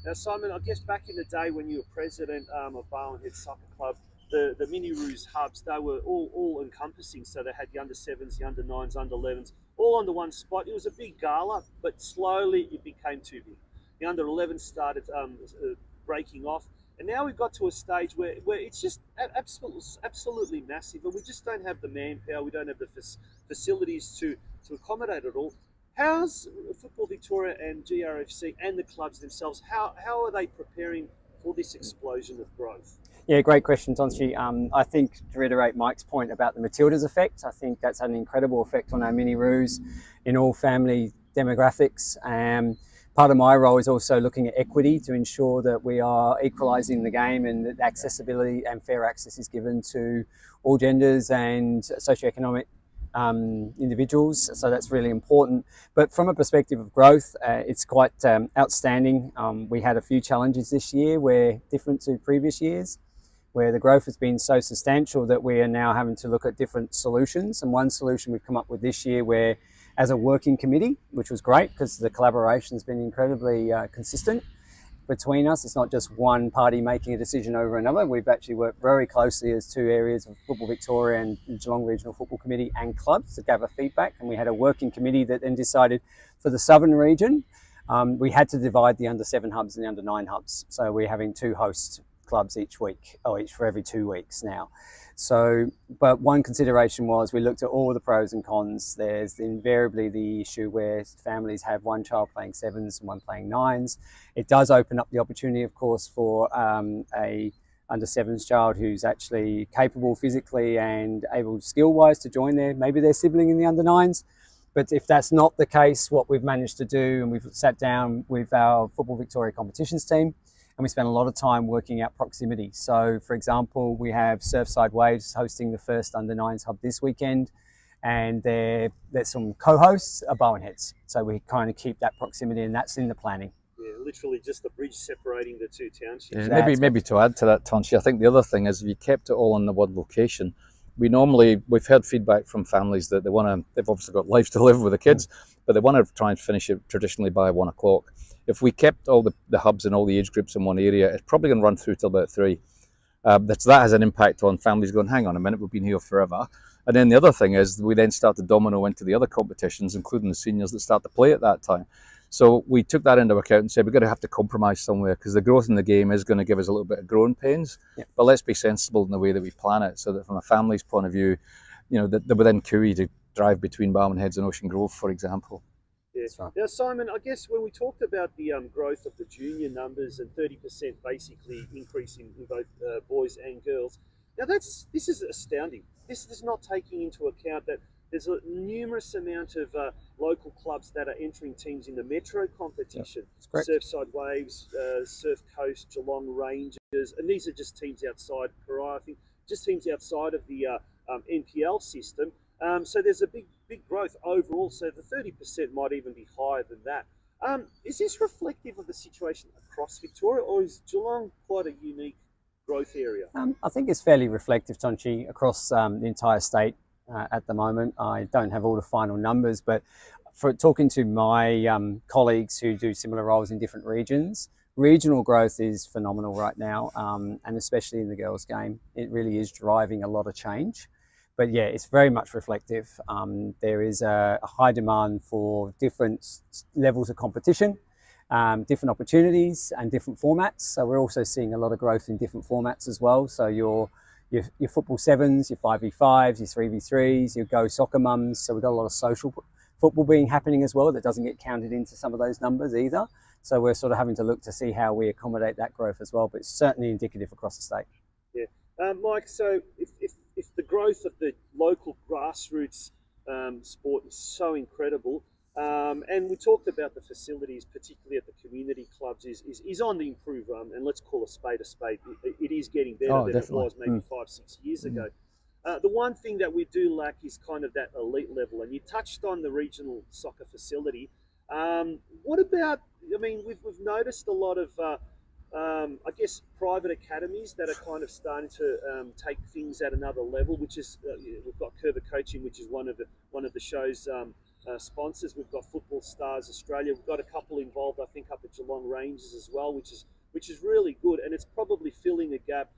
Now, Simon, I guess back in the day when you were president of Barwon Soccer Club, the Mini Roos hubs, they were all encompassing. So they had the under-7s, the under-9s, under-11s, all under one spot. It was a big gala, but slowly it became too big. The under-11s started breaking off. And now we've got to a stage where it's just absolutely massive, and we just don't have the manpower, we don't have the facilities to accommodate it all. How's Football Victoria and GRFC and the clubs themselves, how are they preparing for this explosion of growth? Yeah, great question, Tonchi. I think to reiterate Mike's point about the Matildas effect, I think that's had an incredible effect on our mini-roos in all family demographics. Part of my role is also looking at equity to ensure that we are equalising the game and that accessibility and fair access is given to all genders and socioeconomic individuals, so that's really important. But from a perspective of growth, it's quite outstanding. We had a few challenges this year where different to previous years, where the growth has been so substantial that we are now having to look at different solutions. And one solution we've come up with this year, where as a working committee, which was great because the collaboration has been incredibly consistent between us. It's not just one party making a decision over another. We've actually worked very closely as two areas of Football Victoria and the Geelong Regional Football Committee and clubs to gather feedback. And we had a working committee that then decided for the southern region, we had to divide the under-7 hubs and the under-9 hubs. So we're having 2 host clubs each week, or each for every 2 weeks now. So, but one consideration was we looked at all the pros and cons. There's invariably the issue where families have one child playing 7s and one playing 9s. It does open up the opportunity, of course, for a under 7s child who's actually capable physically and able skill-wise to join maybe their sibling in the under 9s. But if that's not the case, what we've managed to do, and we've sat down with our Football Victoria competitions team, and we spent a lot of time working out proximity. So, for example, we have Surfside Waves hosting the first under 9s hub this weekend, and there's some co-hosts are Bowenheads. So we kind of keep that proximity, and that's in the planning. Yeah, literally just the bridge separating the 2 townships. Yeah, maybe to add to that, Tonchi, I think the other thing is if you kept it all in the one location, we've heard feedback from families that they've obviously got life to live with the kids, but they want to try and finish it traditionally by 1 o'clock. If we kept all the hubs and all the age groups in one area, it's probably going to run through till about 3. That has an impact on families going, hang on a minute, we've been here forever. And then the other thing is we then start to domino into the other competitions, including the seniors that start to play at that time. So we took that into account and said we're going to have to compromise somewhere because the growth in the game is going to give us a little bit of growing pains. Yep. But let's be sensible in the way that we plan it so that from a family's point of view, that they're within Cooey to drive between Barwon and Ocean Grove, for example. Yeah. Right. Now, Simon, I guess when we talked about the growth of the junior numbers and 30% basically increase in both boys and girls, now this is astounding. This is not taking into account that there's a numerous amount of local clubs that are entering teams in the Metro competition. Yep, Surfside Waves, Surf Coast, Geelong Rangers, and these are just teams outside Corai, I think, just teams outside of the NPL system. So there's a big growth overall. So the 30% might even be higher than that. Is this reflective of the situation across Victoria, or is Geelong quite a unique growth area? I think it's fairly reflective, Tonchi, across the entire state at the moment. I don't have all the final numbers, but for talking to my colleagues who do similar roles in different regions, regional growth is phenomenal right now, and especially in the girls' game. It really is driving a lot of change. But yeah, it's very much reflective. There is a high demand for different levels of competition, different opportunities and different formats. So we're also seeing a lot of growth in different formats as well. So your football 7s, your 5v5s, your 3v3s, your Go Soccer Mums. So we've got a lot of social football being happening as well that doesn't get counted into some of those numbers either. So we're sort of having to look to see how we accommodate that growth as well. But it's certainly indicative across the state. Yeah. Mike, so if the growth of the local grassroots sport is so incredible, and we talked about the facilities, particularly at the community clubs, is on the improve, and let's call a spade a spade. It is getting better than definitely. It was maybe 5-6 years ago. The one thing that we do lack is kind of that elite level, and you touched on the regional soccer facility. What about, I mean, we've noticed a lot of I guess private academies that are kind of starting to take things at another level, which is we've got Kerber Coaching, which is one of the show's sponsors. We've got Football Stars Australia. We've got a couple involved, I think, up at Geelong Rangers as well, which is really good, and it's probably filling a gap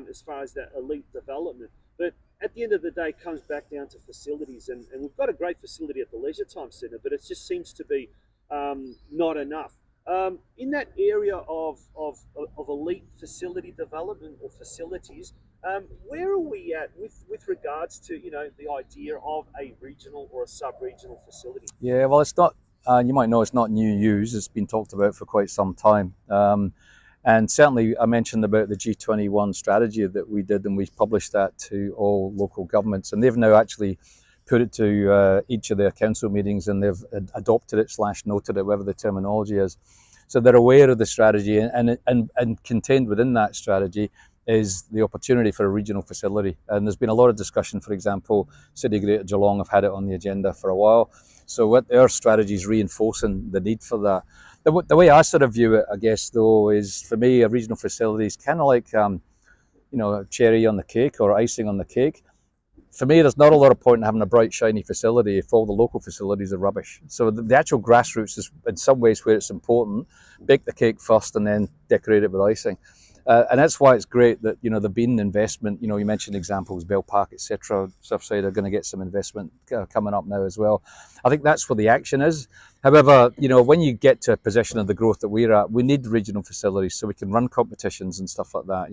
as far as that elite development. But at the end of the day, it comes back down to facilities, and we've got a great facility at the Leisure Time Centre, but it just seems to be not enough. In that area of elite facility development or facilities, Where are we at with regards to the idea of a regional or a sub-regional facility? Yeah, well, it's not. You might know it's not new news. It's been talked about for quite some time. And certainly, I mentioned about the G21 strategy that we did, and we published that to all local governments, and they've now actually put it to each of their council meetings, and they've adopted it / noted it, whatever the terminology is. So they're aware of the strategy, and contained within that strategy is the opportunity for a regional facility. And there's been a lot of discussion. For example, City Greater Geelong have had it on the agenda for a while. So what their strategy is reinforcing the need for that. The way I sort of view it, I guess, though, is for me, a regional facility is kind of like, a cherry on the cake or icing on the cake. For me, there's not a lot of point in having a bright, shiny facility if all the local facilities are rubbish. So the actual grassroots is, in some ways, where it's important. Bake the cake first and then decorate it with icing. And that's why it's great that, there've been investment. You mentioned examples, Bell Park, etc. Surfside are going to get some investment coming up now as well. I think that's where the action is. However, when you get to a position of the growth that we're at, we need regional facilities so we can run competitions and stuff like that.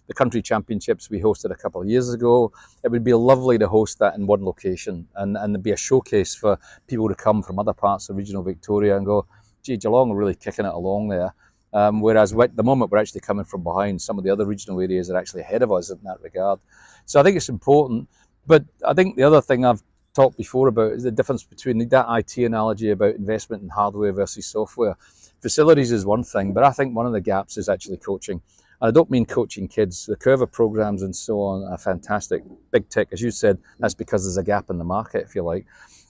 The country championships we hosted a couple of years ago, it would be lovely to host that in one location and there'd be a showcase for people to come from other parts of regional Victoria and go, gee, Geelong are really kicking it along there. Whereas at the moment we're actually coming from behind. Some of the other regional areas are actually ahead of us in that regard. So I think it's important. But I think the other thing I've talked before about is the difference between that IT analogy about investment in hardware versus software. Facilities is one thing, but I think one of the gaps is actually coaching. And I don't mean coaching kids. The Curva programs and so on are fantastic. Big tick, as you said, that's because there's a gap in the market, if you like.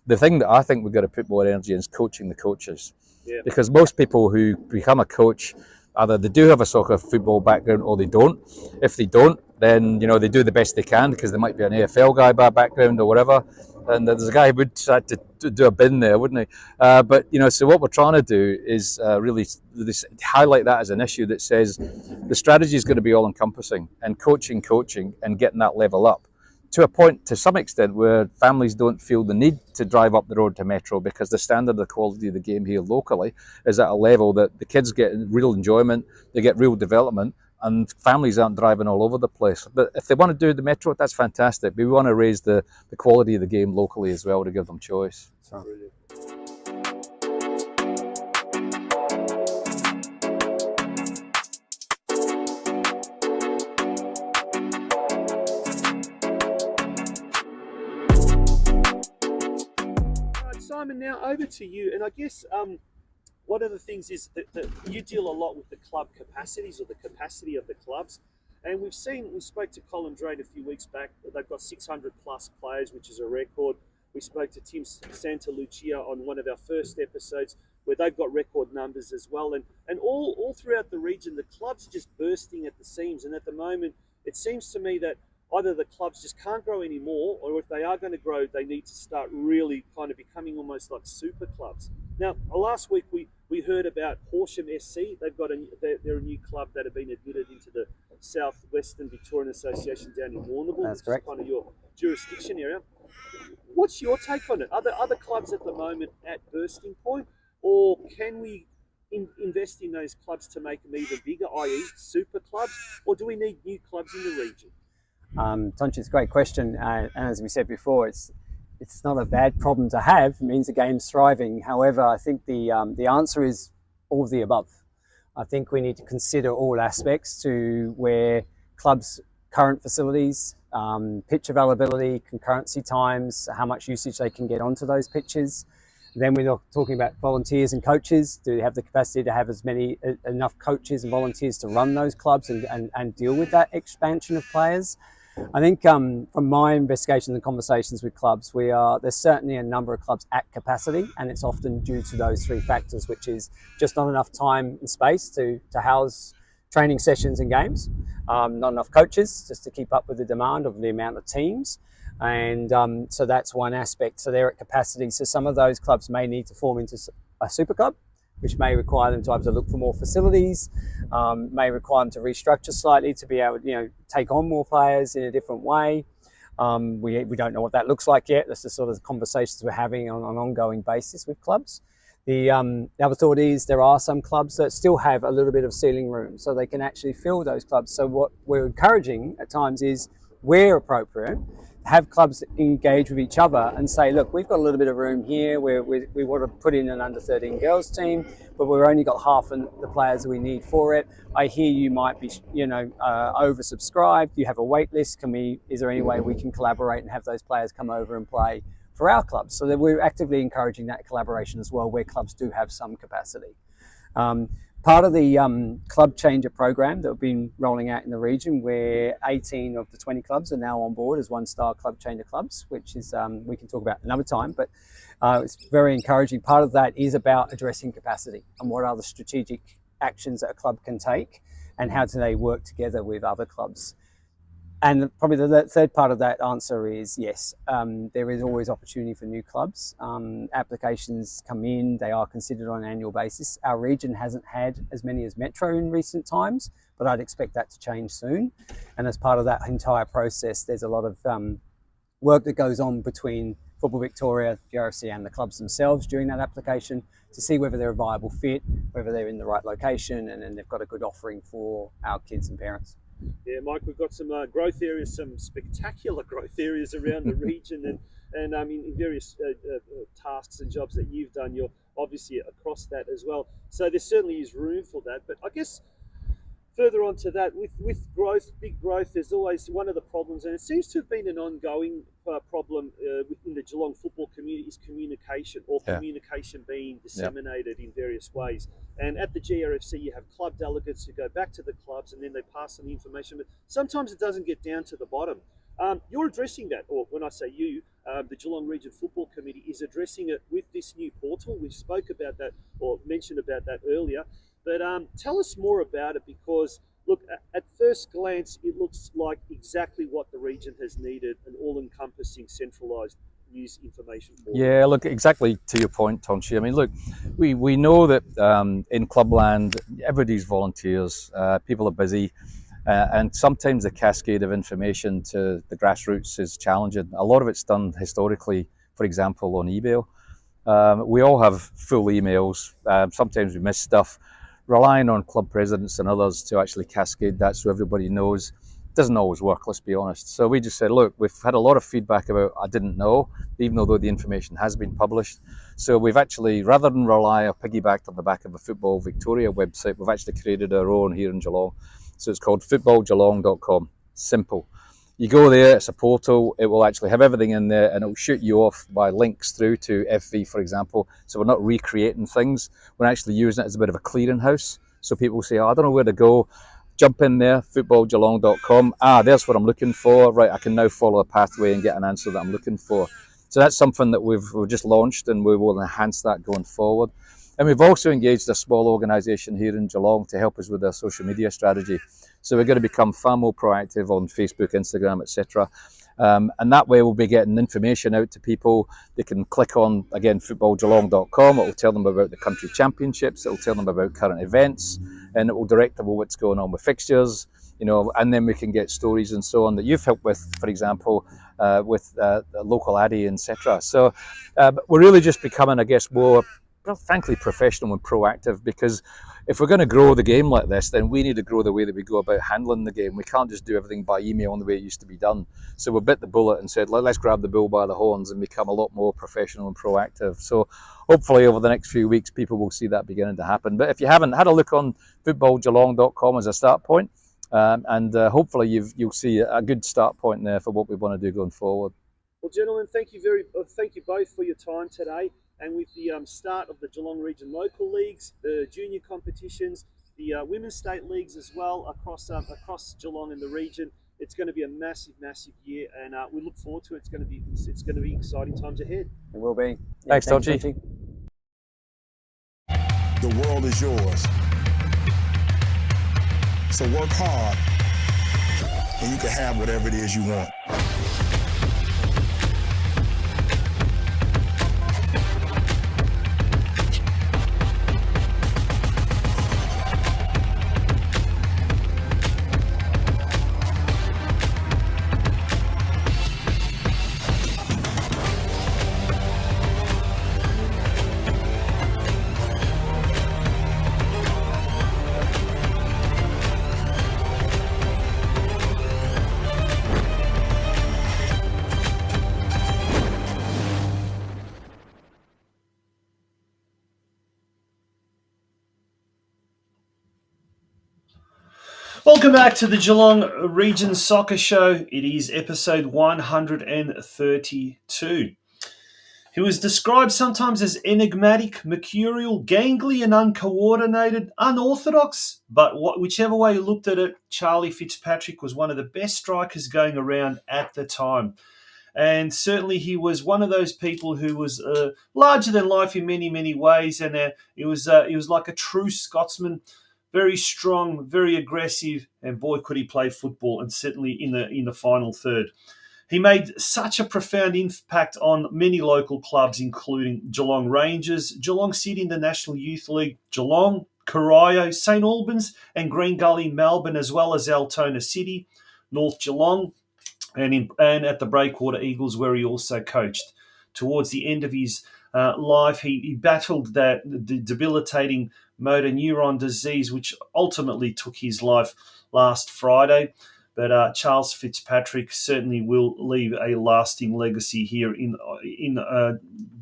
The thing that I think we've got to put more energy in is coaching the coaches. Yeah. Because most people who become a coach, either they do have a soccer football background or they don't. If they don't, then they do the best they can because they might be an AFL guy by background or whatever. And there's a guy who would try to do a bin there, wouldn't he? But so what we're trying to do is really highlight that as an issue that says the strategy is going to be all encompassing and coaching and getting that level up to a point, to some extent, where families don't feel the need to drive up the road to Metro because the standard of quality of the game here locally is at a level that the kids get real enjoyment, they get real development, and families aren't driving all over the place. But if they want to do the Metro, that's fantastic. But we want to raise the quality of the game locally as well to give them choice. So. Simon, now over to you. And I guess one of the things is that you deal a lot with the club capacities or the capacity of the clubs. And we spoke to Colin Drain a few weeks back. They've got 600 plus players, which is a record. We spoke to Tim Santalucia on one of our first episodes where they've got record numbers as well. And all throughout the region, the clubs are just bursting at the seams. And at the moment, it seems to me that either the clubs just can't grow anymore, or if they are going to grow, they need to start really kind of becoming almost like super clubs. Now, last week we heard about Horsham SC. They're a new club that have been admitted into the Southwestern Victorian Association down in Warrnambool. That's correct. Kind of your jurisdiction area. What's your take on it? Are there other clubs at the moment at bursting point, or can we invest in those clubs to make them even bigger, i.e. super clubs, or do we need new clubs in the region? Tonchi, it's a great question, and as we said before, it's not a bad problem to have. It means the game's thriving. However, I think the answer is all of the above. I think we need to consider all aspects to where clubs' current facilities, pitch availability, concurrency times, how much usage they can get onto those pitches. Then we're talking about volunteers and coaches. Do they have the capacity to have enough coaches and volunteers to run those clubs and deal with that expansion of players? I think from my investigations and conversations with clubs, there's certainly a number of clubs at capacity, and it's often due to those three factors, which is just not enough time and space to house training sessions and games, not enough coaches just to keep up with the demand of the amount of teams. And so that's one aspect. So they're at capacity. So some of those clubs may need to form into a super club, which may require them to have to look for more facilities, may require them to restructure slightly to be able to, take on more players in a different way. We don't know what that looks like yet. That's the sort of conversations we're having on an ongoing basis with clubs. The other thought is there are some clubs that still have a little bit of ceiling room, so they can actually fill those clubs. So what we're encouraging at times is, where appropriate, have clubs engage with each other and say, look, we've got a little bit of room here where we want to put in an under 13 girls team, but we've only got half the players that we need for it. I hear you might be, oversubscribed. You have a wait list. Is there any way we can collaborate and have those players come over and play for our clubs? So that we're actively encouraging that collaboration as well, where clubs do have some capacity. Part of the club changer program that we've been rolling out in the region, where 18 of the 20 clubs are now on board as one-star club changer clubs, which is we can talk about another time, but it's very encouraging. Part of that is about addressing capacity and what are the strategic actions that a club can take and how do they work together with other clubs. And probably the third part of that answer is yes, there is always opportunity for new clubs. Applications come in, they are considered on an annual basis. Our region hasn't had as many as Metro in recent times, but I'd expect that to change soon. And as part of that entire process, there's a lot of work that goes on between Football Victoria, GRFC and the clubs themselves during that application to see whether they're a viable fit, whether they're in the right location, and then they've got a good offering for our kids and parents. Yeah, Mike, we've got some growth areas, some spectacular growth areas around the region, and in various tasks and jobs that you've done, you're obviously across that as well. So there certainly is room for that. But I guess further on to that, with growth, big growth, there's always one of the problems, and it seems to have been an ongoing problem within the Geelong football community, is communication, or communication being disseminated in various ways. And at the GRFC, you have club delegates who go back to the clubs and then they pass on the information, but sometimes it doesn't get down to the bottom. You're addressing that, or when I say you, the Geelong Region Football Committee is addressing it with this new portal. We spoke about that, or mentioned about that earlier, but tell us more about it, because look, at first glance, it looks like exactly what the region has needed, an all-encompassing centralised news information portal. Yeah, look, exactly to your point, Tonchi. I mean, look, we know that in clubland, everybody's volunteers, people are busy, and sometimes the cascade of information to the grassroots is challenging. A lot of it's done historically, for example, on email. We all have full emails. Sometimes we miss stuff. Relying on club presidents and others to actually cascade that so everybody knows doesn't always work, let's be honest. So we just said, look, we've had a lot of feedback about I didn't know, even though the information has been published. So we've actually, rather than rely or piggybacked on the back of a Football Victoria website, we've actually created our own here in Geelong. So it's called footballgeelong.com. Simple. You go there, it's a portal, it will actually have everything in there, and it will shoot you off by links through to FV, for example. So we're not recreating things, we're actually using it as a bit of a clearinghouse. So people say, oh, I don't know where to go. Jump in there, footballgeelong.com. There's what I'm looking for. Right, I can now follow a pathway and get an answer that I'm looking for. So that's something that we've just launched, and we will enhance that going forward. And we've also engaged a small organisation here in Geelong to help us with our social media strategy. So we're going to become far more proactive on Facebook, Instagram, etc. And that way we'll be getting information out to people. They can click on, again, footballgeelong.com. It will tell them about the country championships. It will tell them about current events, and it will direct them what's going on with fixtures, and then we can get stories and so on that you've helped with, for example, with the local Addy, etc. So we're really just becoming, I guess, more, frankly, professional and proactive, because if we're going to grow the game like this, then we need to grow the way that we go about handling the game. We can't just do everything by email in the way it used to be done. So we bit the bullet and said, let's grab the bull by the horns and become a lot more professional and proactive. So hopefully over the next few weeks, people will see that beginning to happen. But if you haven't, had a look on footballgeelong.com as a start point, and hopefully you'll see a good start point there for what we want to do going forward. Well, gentlemen, thank you both for your time today. And with the start of the Geelong Region local leagues, the junior competitions, the women's state leagues as well across Geelong and the region, it's going to be a massive year, and we look forward to it. It's going to be exciting times ahead. It will be. Thanks, Tonchi. The world is yours. So work hard, and you can have whatever it is you want. Welcome back to the Geelong Region Soccer Show. It is episode 132. He was described sometimes as enigmatic, mercurial, gangly and uncoordinated, unorthodox. But whichever way you looked at it, CHARLIE FITZPATRICK was one of the best strikers going around at the time. And certainly he was one of those people who was larger than life in many, many ways. And he was like a true Scotsman, very strong, very aggressive, and boy, could he play football, and certainly in the final third. He made such a profound impact on many local clubs, including Geelong Rangers, Geelong City in the National Youth League, Geelong, Corio, St Albans and Green Gully, Melbourne, as well as Altona City, North Geelong, and at the Breakwater Eagles, where he also coached. Towards the end of his life, he battled the debilitating motor neuron disease, which ultimately took his life last Friday. But Charles Fitzpatrick certainly will leave a lasting legacy here in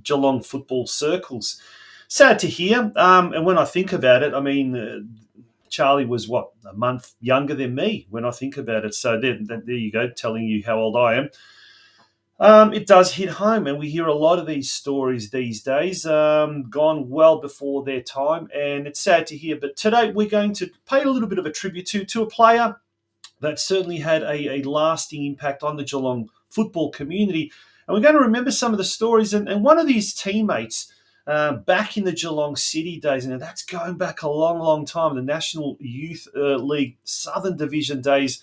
Geelong football circles. Sad to hear. And when I think about it, I mean, Charlie was, a month younger than me when I think about it. So there you go, telling you how old I am. It does hit home, and we hear a lot of these stories these days, gone well before their time, and it's sad to hear. But today we're going to pay a little bit of a tribute to a player that certainly had a lasting impact on the Geelong football community. And we're going to remember some of the stories. And one of these teammates back in the Geelong City days, and that's going back a long, long time, the National Youth League Southern Division days,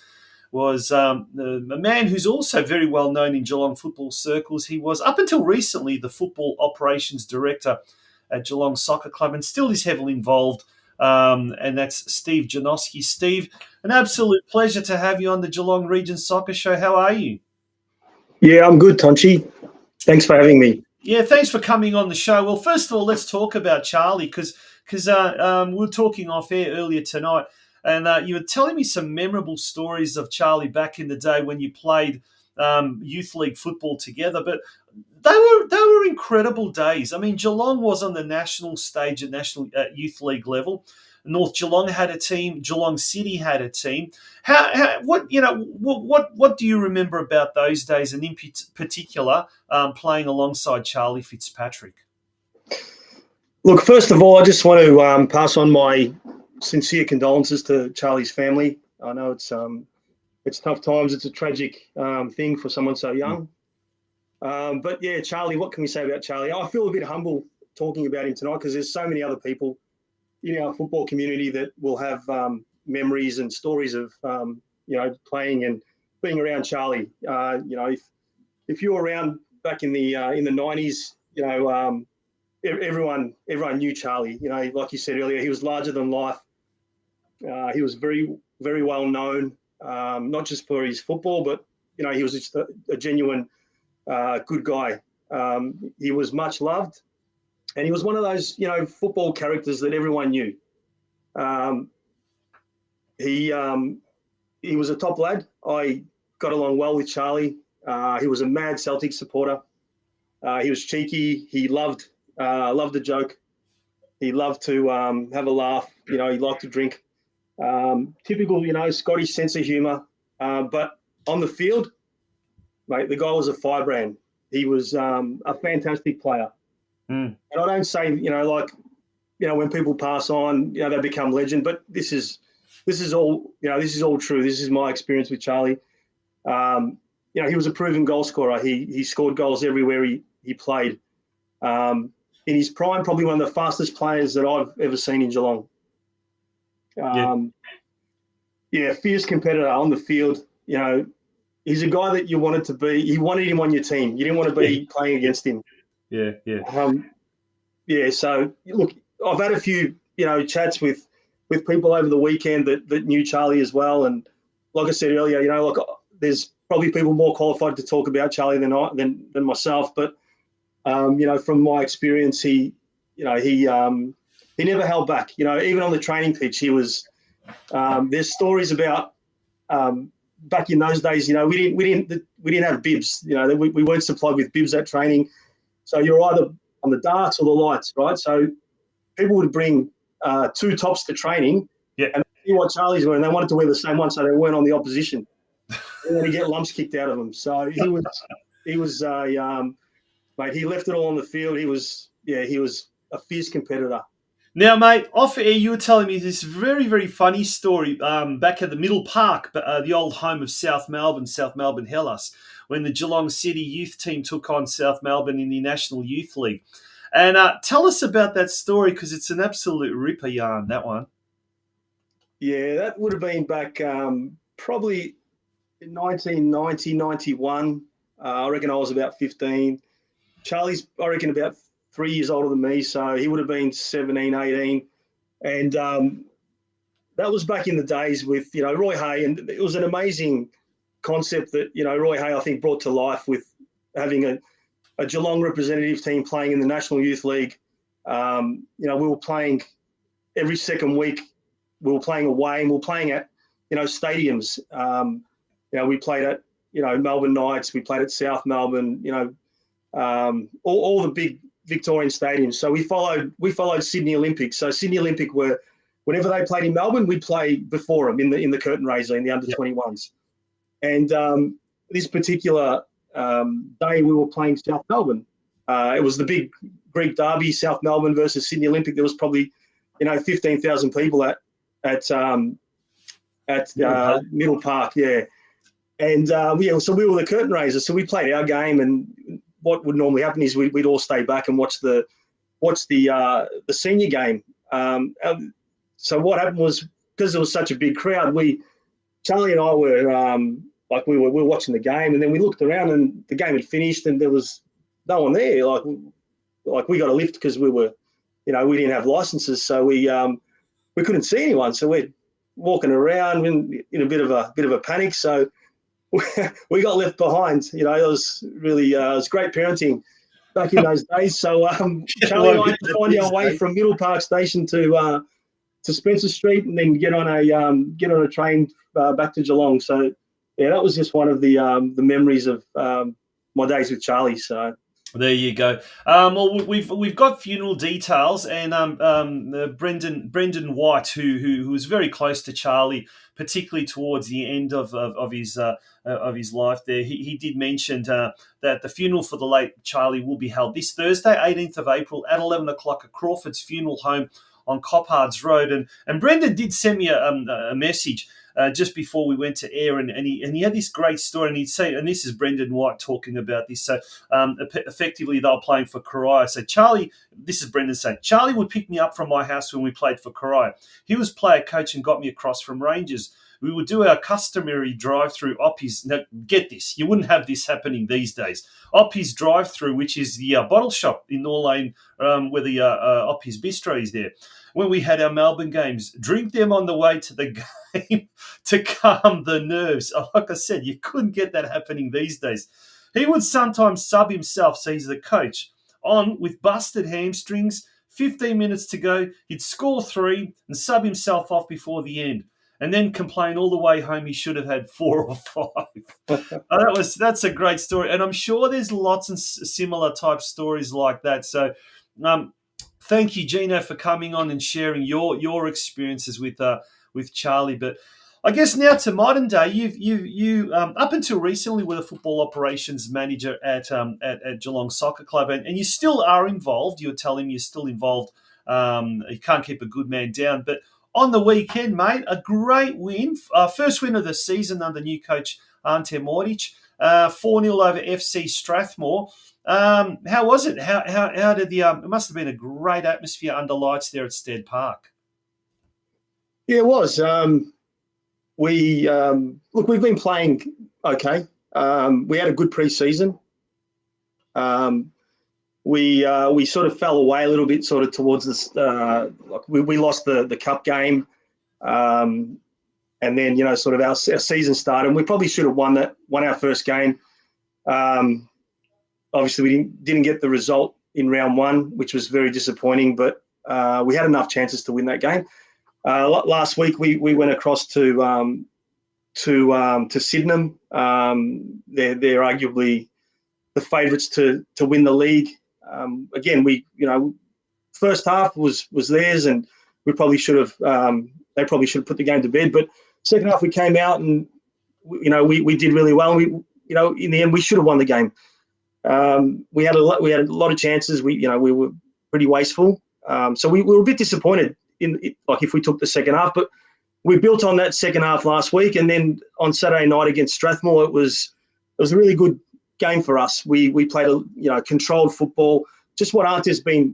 was a man who's also very well known in Geelong football circles. He was, up until recently, the football operations director at Geelong Soccer Club and still is heavily involved. And that's Steve GINOSKI. Steve, an absolute pleasure to have you on the Geelong Region Soccer Show. How are you? Yeah, I'm good, Tonchi. Thanks for having me. Yeah, thanks for coming on the show. Well, first of all, let's talk about CHARLIE, because we were talking off air earlier tonight, and you were telling me some memorable stories of CHARLIE back in the day when you played youth league football together. But they were incredible days. I mean, Geelong was on the national stage at National Youth League level. North Geelong had a team. Geelong City had a team. What do you remember about those days, and in particular, playing alongside CHARLIE FITZPATRICK? Look, first of all, I just want to pass on my sincere condolences to Charlie's family. I know it's tough times. It's a tragic thing for someone so young. But yeah, CHARLIE, what can we say about CHARLIE? I feel a bit humble talking about him tonight because there's so many other people in our football community that will have memories and stories of playing and being around CHARLIE. If you were around back in the 90s, everyone knew CHARLIE. Like you said earlier, he was larger than life. He was very, very well known, not just for his football, but he was just a genuine good guy. He was much loved. And he was one of those, football characters that everyone knew. He was a top lad. I got along well with CHARLIE. He was a mad Celtic supporter. He was cheeky. He loved a joke. He loved to have a laugh. He liked to drink. Typical, Scottish sense of humour. But on the field, mate, the guy was a firebrand. He was a fantastic player. And I don't say, when people pass on, they become legend. But this is all, this is all true. This is my experience with CHARLIE. He was a proven goal scorer. He scored goals everywhere he played. In his prime, probably one of the fastest players that I've ever seen in Geelong. Fierce competitor on the field. He's a guy that you wanted to be. You wanted him on your team. You didn't want to be playing against him. Yeah. So look, I've had a few, chats with people over the weekend that knew CHARLIE as well. And like I said earlier, there's probably people more qualified to talk about CHARLIE than myself. But from my experience, he never held back. Even on the training pitch, he was. There's stories about back in those days. We didn't have bibs. We weren't supplied with bibs at training. So you're either on the darts or the lights, right? So people would bring two tops to training, and see what Charlie's wearing. They wanted to wear the same one, so they weren't on the opposition. They want to get lumps kicked out of them. So he was mate. He left it all on the field. He was a fierce competitor. Now, mate, off air, you were telling me this very, very funny story back at the Middle Park, the old home of South Melbourne Hellas, when the Geelong City Youth team took on South Melbourne in the National Youth League. And tell us about that story, because it's an absolute ripper yarn, that one. Yeah, that would have been back probably in 1990, 91. I reckon I was about 15. Charlie's, I reckon, about 3 years older than me, so he would have been 17, 18. And that was back in the days with, Roy Hay, and it was an amazing concept that, Roy Hay, I think, brought to life with having a Geelong representative team playing in the National Youth League. We were playing every second week. We were playing away, and we were playing at, stadiums. We played at, Melbourne Knights. We played at South Melbourne, all the big Victorian stadiums. So we followed Sydney Olympic. So Sydney Olympic were, whenever they played in Melbourne, we'd play before them in the curtain raiser in the under-21s. And this particular day we were playing South Melbourne. It was the big Greek derby, South Melbourne versus Sydney Olympic. There was probably 15,000 people at Middle Park, yeah. And so we were the curtain raisers. So we played our game, and what would normally happen is we'd all stay back and watch the senior game. So what happened was, because there was such a big crowd, Charlie and I were we were watching the game, and then we looked around and the game had finished and there was no one there. Like we got a lift because we were, we didn't have licenses, so we couldn't see anyone. So we're walking around in a bit of a panic. So we got left behind. It was really it was great parenting back in those days. So Charlie and I had to find our way from Middle Park Station to Spencer Street, and then get on a train back to Geelong. So yeah, that was just one of the memories of my days with Charlie. So. There you go. Well, we've got funeral details, and Brendan White, who was very close to Charlie, particularly towards the end of his life there. He did mention that the funeral for the late Charlie will be held this Thursday, 18th of April, at 11 o'clock at Crawford's Funeral Home on Coppards Road. And Brendan did send me a message just before we went to air, and he had this great story, and he'd say, and this is Brendan White talking about this. So effectively, they were playing for Coria. So Charlie, this is Brendan saying, Charlie would pick me up from my house when we played for Coria. He was player coach and got me across from Rangers. We would do our customary drive-through Oppie's. Now, get this, you wouldn't have this happening these days. Oppie's drive-through, which is the bottle shop in North Lane, where the Oppie's Bistro is there. When we had our Melbourne games, drink them on the way to the game to calm the nerves. Like I said, you couldn't get that happening these days. He would sometimes sub himself, so he's the coach, on with busted hamstrings, 15 minutes to go, he'd score 3 and sub himself off before the end, and then complain all the way home he should have had 4 or 5. That's a great story, and I'm sure there's lots of similar type stories like that. So thank you, Gino, for coming on and sharing your experiences with Charlie. But I guess now to modern day, you up until recently were the football operations manager at Geelong Soccer Club, and you still are involved. You're telling me you're still involved. You can't keep a good man down. But on the weekend, mate, a great win, first win of the season under new coach Ante Mordic, 4-0 over FC Strathmore. How was it? How did it must have been a great atmosphere under lights there at Stead Park. Yeah, it was. We've been playing okay. We had a good pre-season. We sort of fell away a little bit, sort of towards this. We lost the cup game, and then sort of our season started. And we probably should have won our first game. Obviously, we didn't get the result in round 1, which was very disappointing. But we had enough chances to win that game. Last week we went across to Sydenham. They're arguably the favourites to win the league. Again, first half was theirs, and we probably should have they probably should have put the game to bed. But second half we came out and we did really well. We in the end we should have won the game. We had a lot of chances. We were pretty wasteful. So we were a bit disappointed if we took the second half, but we built on that second half last week, and then on Saturday night against Strathmore, it was a really good game for us. We played controlled football, just what Ant has been,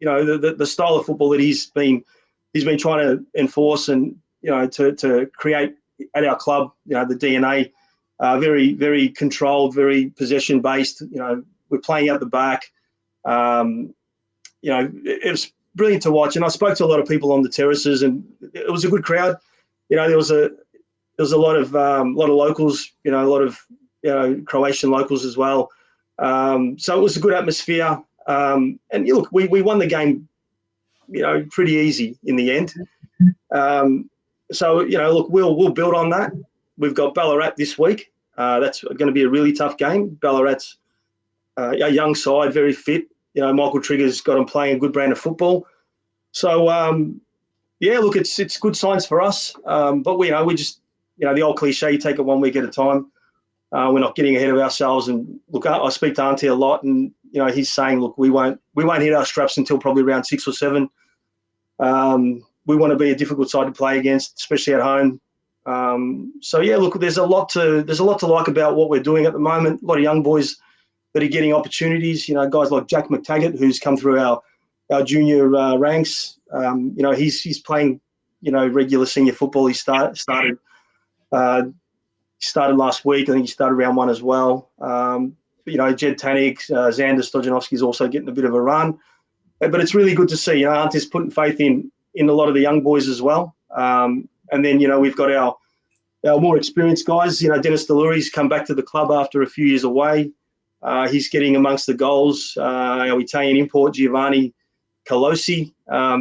the style of football that he's been trying to enforce and to create at our club. The DNA, very very controlled, very possession based. We're playing out the back. It was brilliant to watch, and I spoke to a lot of people on the terraces, and it was a good crowd. There was a lot of locals, a lot of Croatian locals as well. So it was a good atmosphere. And look, we won the game, pretty easy in the end. So look, we'll build on that. We've got Ballarat this week. That's going to be a really tough game. Ballarat's a young side, very fit. Michael Trigger's got them playing a good brand of football. So, look, it's good signs for us. But we just, the old cliche, you take it 1 week at a time. We're not getting ahead of ourselves. And look, I speak to Auntie a lot, and he's saying, look, we won't hit our straps until probably round 6 or 7. We want to be a difficult side to play against, especially at home. So look, there's a lot to like about what we're doing at the moment. A lot of young boys that are getting opportunities. Guys like Jack McTaggart, who's come through our junior ranks. He's playing regular senior football. He started last week. I think he started round 1 as well. Jed Tanik, Xander Stojanovski is also getting a bit of a run. But it's really good to see. Auntie's putting faith in a lot of the young boys as well. And then we've got our more experienced guys. Dennis Deluri's come back to the club after a few years away. He's getting amongst the goals. Our Italian import, Giovanni Colosi,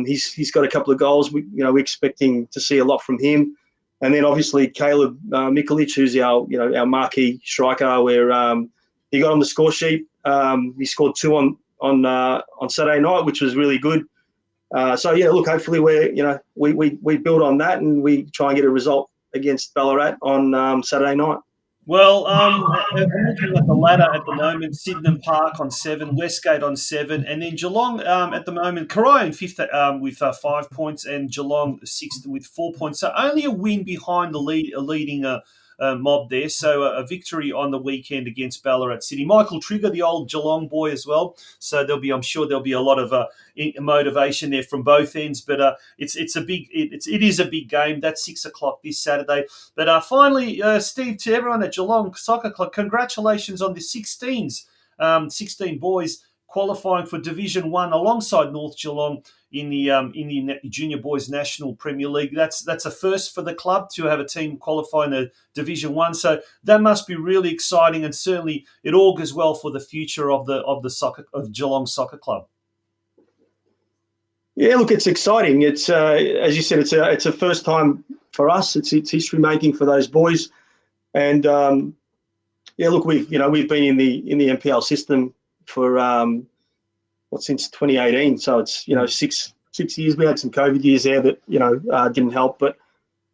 he's got a couple of goals. We're expecting to see a lot from him. And then obviously Caleb Mikulic, who's our marquee striker, where he got on the score sheet. He scored 2 on Saturday night, which was really good. Look, hopefully we build on that and we try and get a result against Ballarat on Saturday night. Well, I'm looking at the ladder at the moment. Sydenham Park on 7, Westgate on 7, and then Geelong at the moment, Corio in 5th with 5 points, and Geelong 6th with 4 points. So only a win behind the leading mob there. So a victory on the weekend against Ballarat City. Michael Trigger, the old Geelong boy as well. So I'm sure there'll be a lot of motivation there from both ends. But it is a big game. That's 6 o'clock this Saturday. But finally, Steve, to everyone at Geelong Soccer Club, congratulations on the 16s, 16 boys qualifying for Division 1 alongside North Geelong in the Junior Boys National Premier League. That's a first for the club to have a team qualifying to Division 1. So that must be really exciting, and certainly it augurs well for the future of Geelong Soccer Club. Yeah, look, it's exciting. It's as you said, it's a first time for us. It's history making for those boys, and look, we've been in the NPL system for since 2018. So it's 6 years. We had some COVID years there that didn't help, but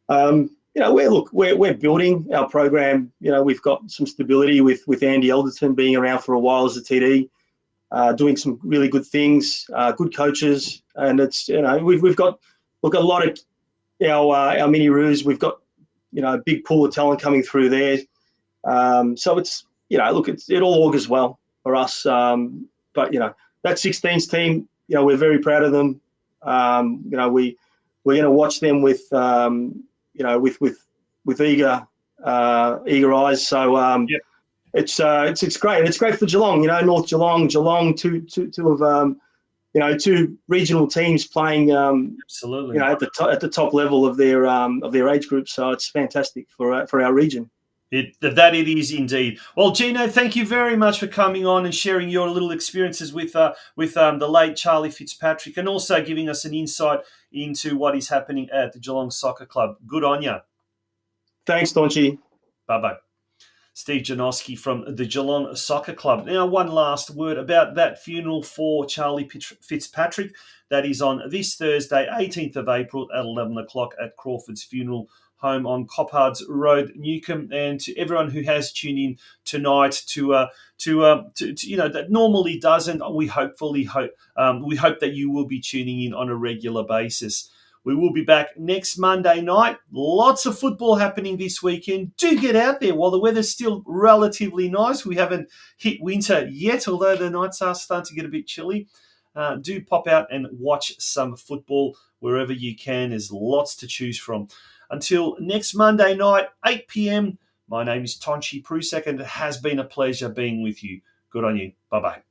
we're building our program. We've got some stability with Andy Elderton being around for a while as a TD. Doing some really good things, good coaches, and it's we've got a lot of our mini roos. We've got a big pool of talent coming through there. So it's it all augurs well for us. But that 16s team, we're very proud of them. We're going to watch them with with eager eyes. So It's great, and it's great for Geelong. North Geelong, two of two regional teams playing. Absolutely. At the top level of their age group. So it's fantastic for our region. It is indeed. Well, Gino, thank you very much for coming on and sharing your little experiences with the late CHARLIE FITZPATRICK, and also giving us an insight into what is happening at the Geelong Soccer Club. Good on you. Thanks, Donchi. Bye-bye. Steve GINOSKI from the Geelong Soccer Club. Now, one last word about that funeral for Charlie Fitzpatrick. That is on this Thursday, 18th of April at 11 o'clock at Crawford's Funeral Home on Coppards Road, Newcombe. And to everyone who has tuned in tonight to that normally doesn't, we hope that you will be tuning in on a regular basis. We will be back next Monday night. Lots of football happening this weekend. Do get out there while the weather's still relatively nice. We haven't hit winter yet, although the nights are starting to get a bit chilly. Do pop out and watch some football wherever you can. There's lots to choose from. Until next Monday night, 8 p.m, my name is Tonchi Prusek, and it has been a pleasure being with you. Good on you. Bye-bye.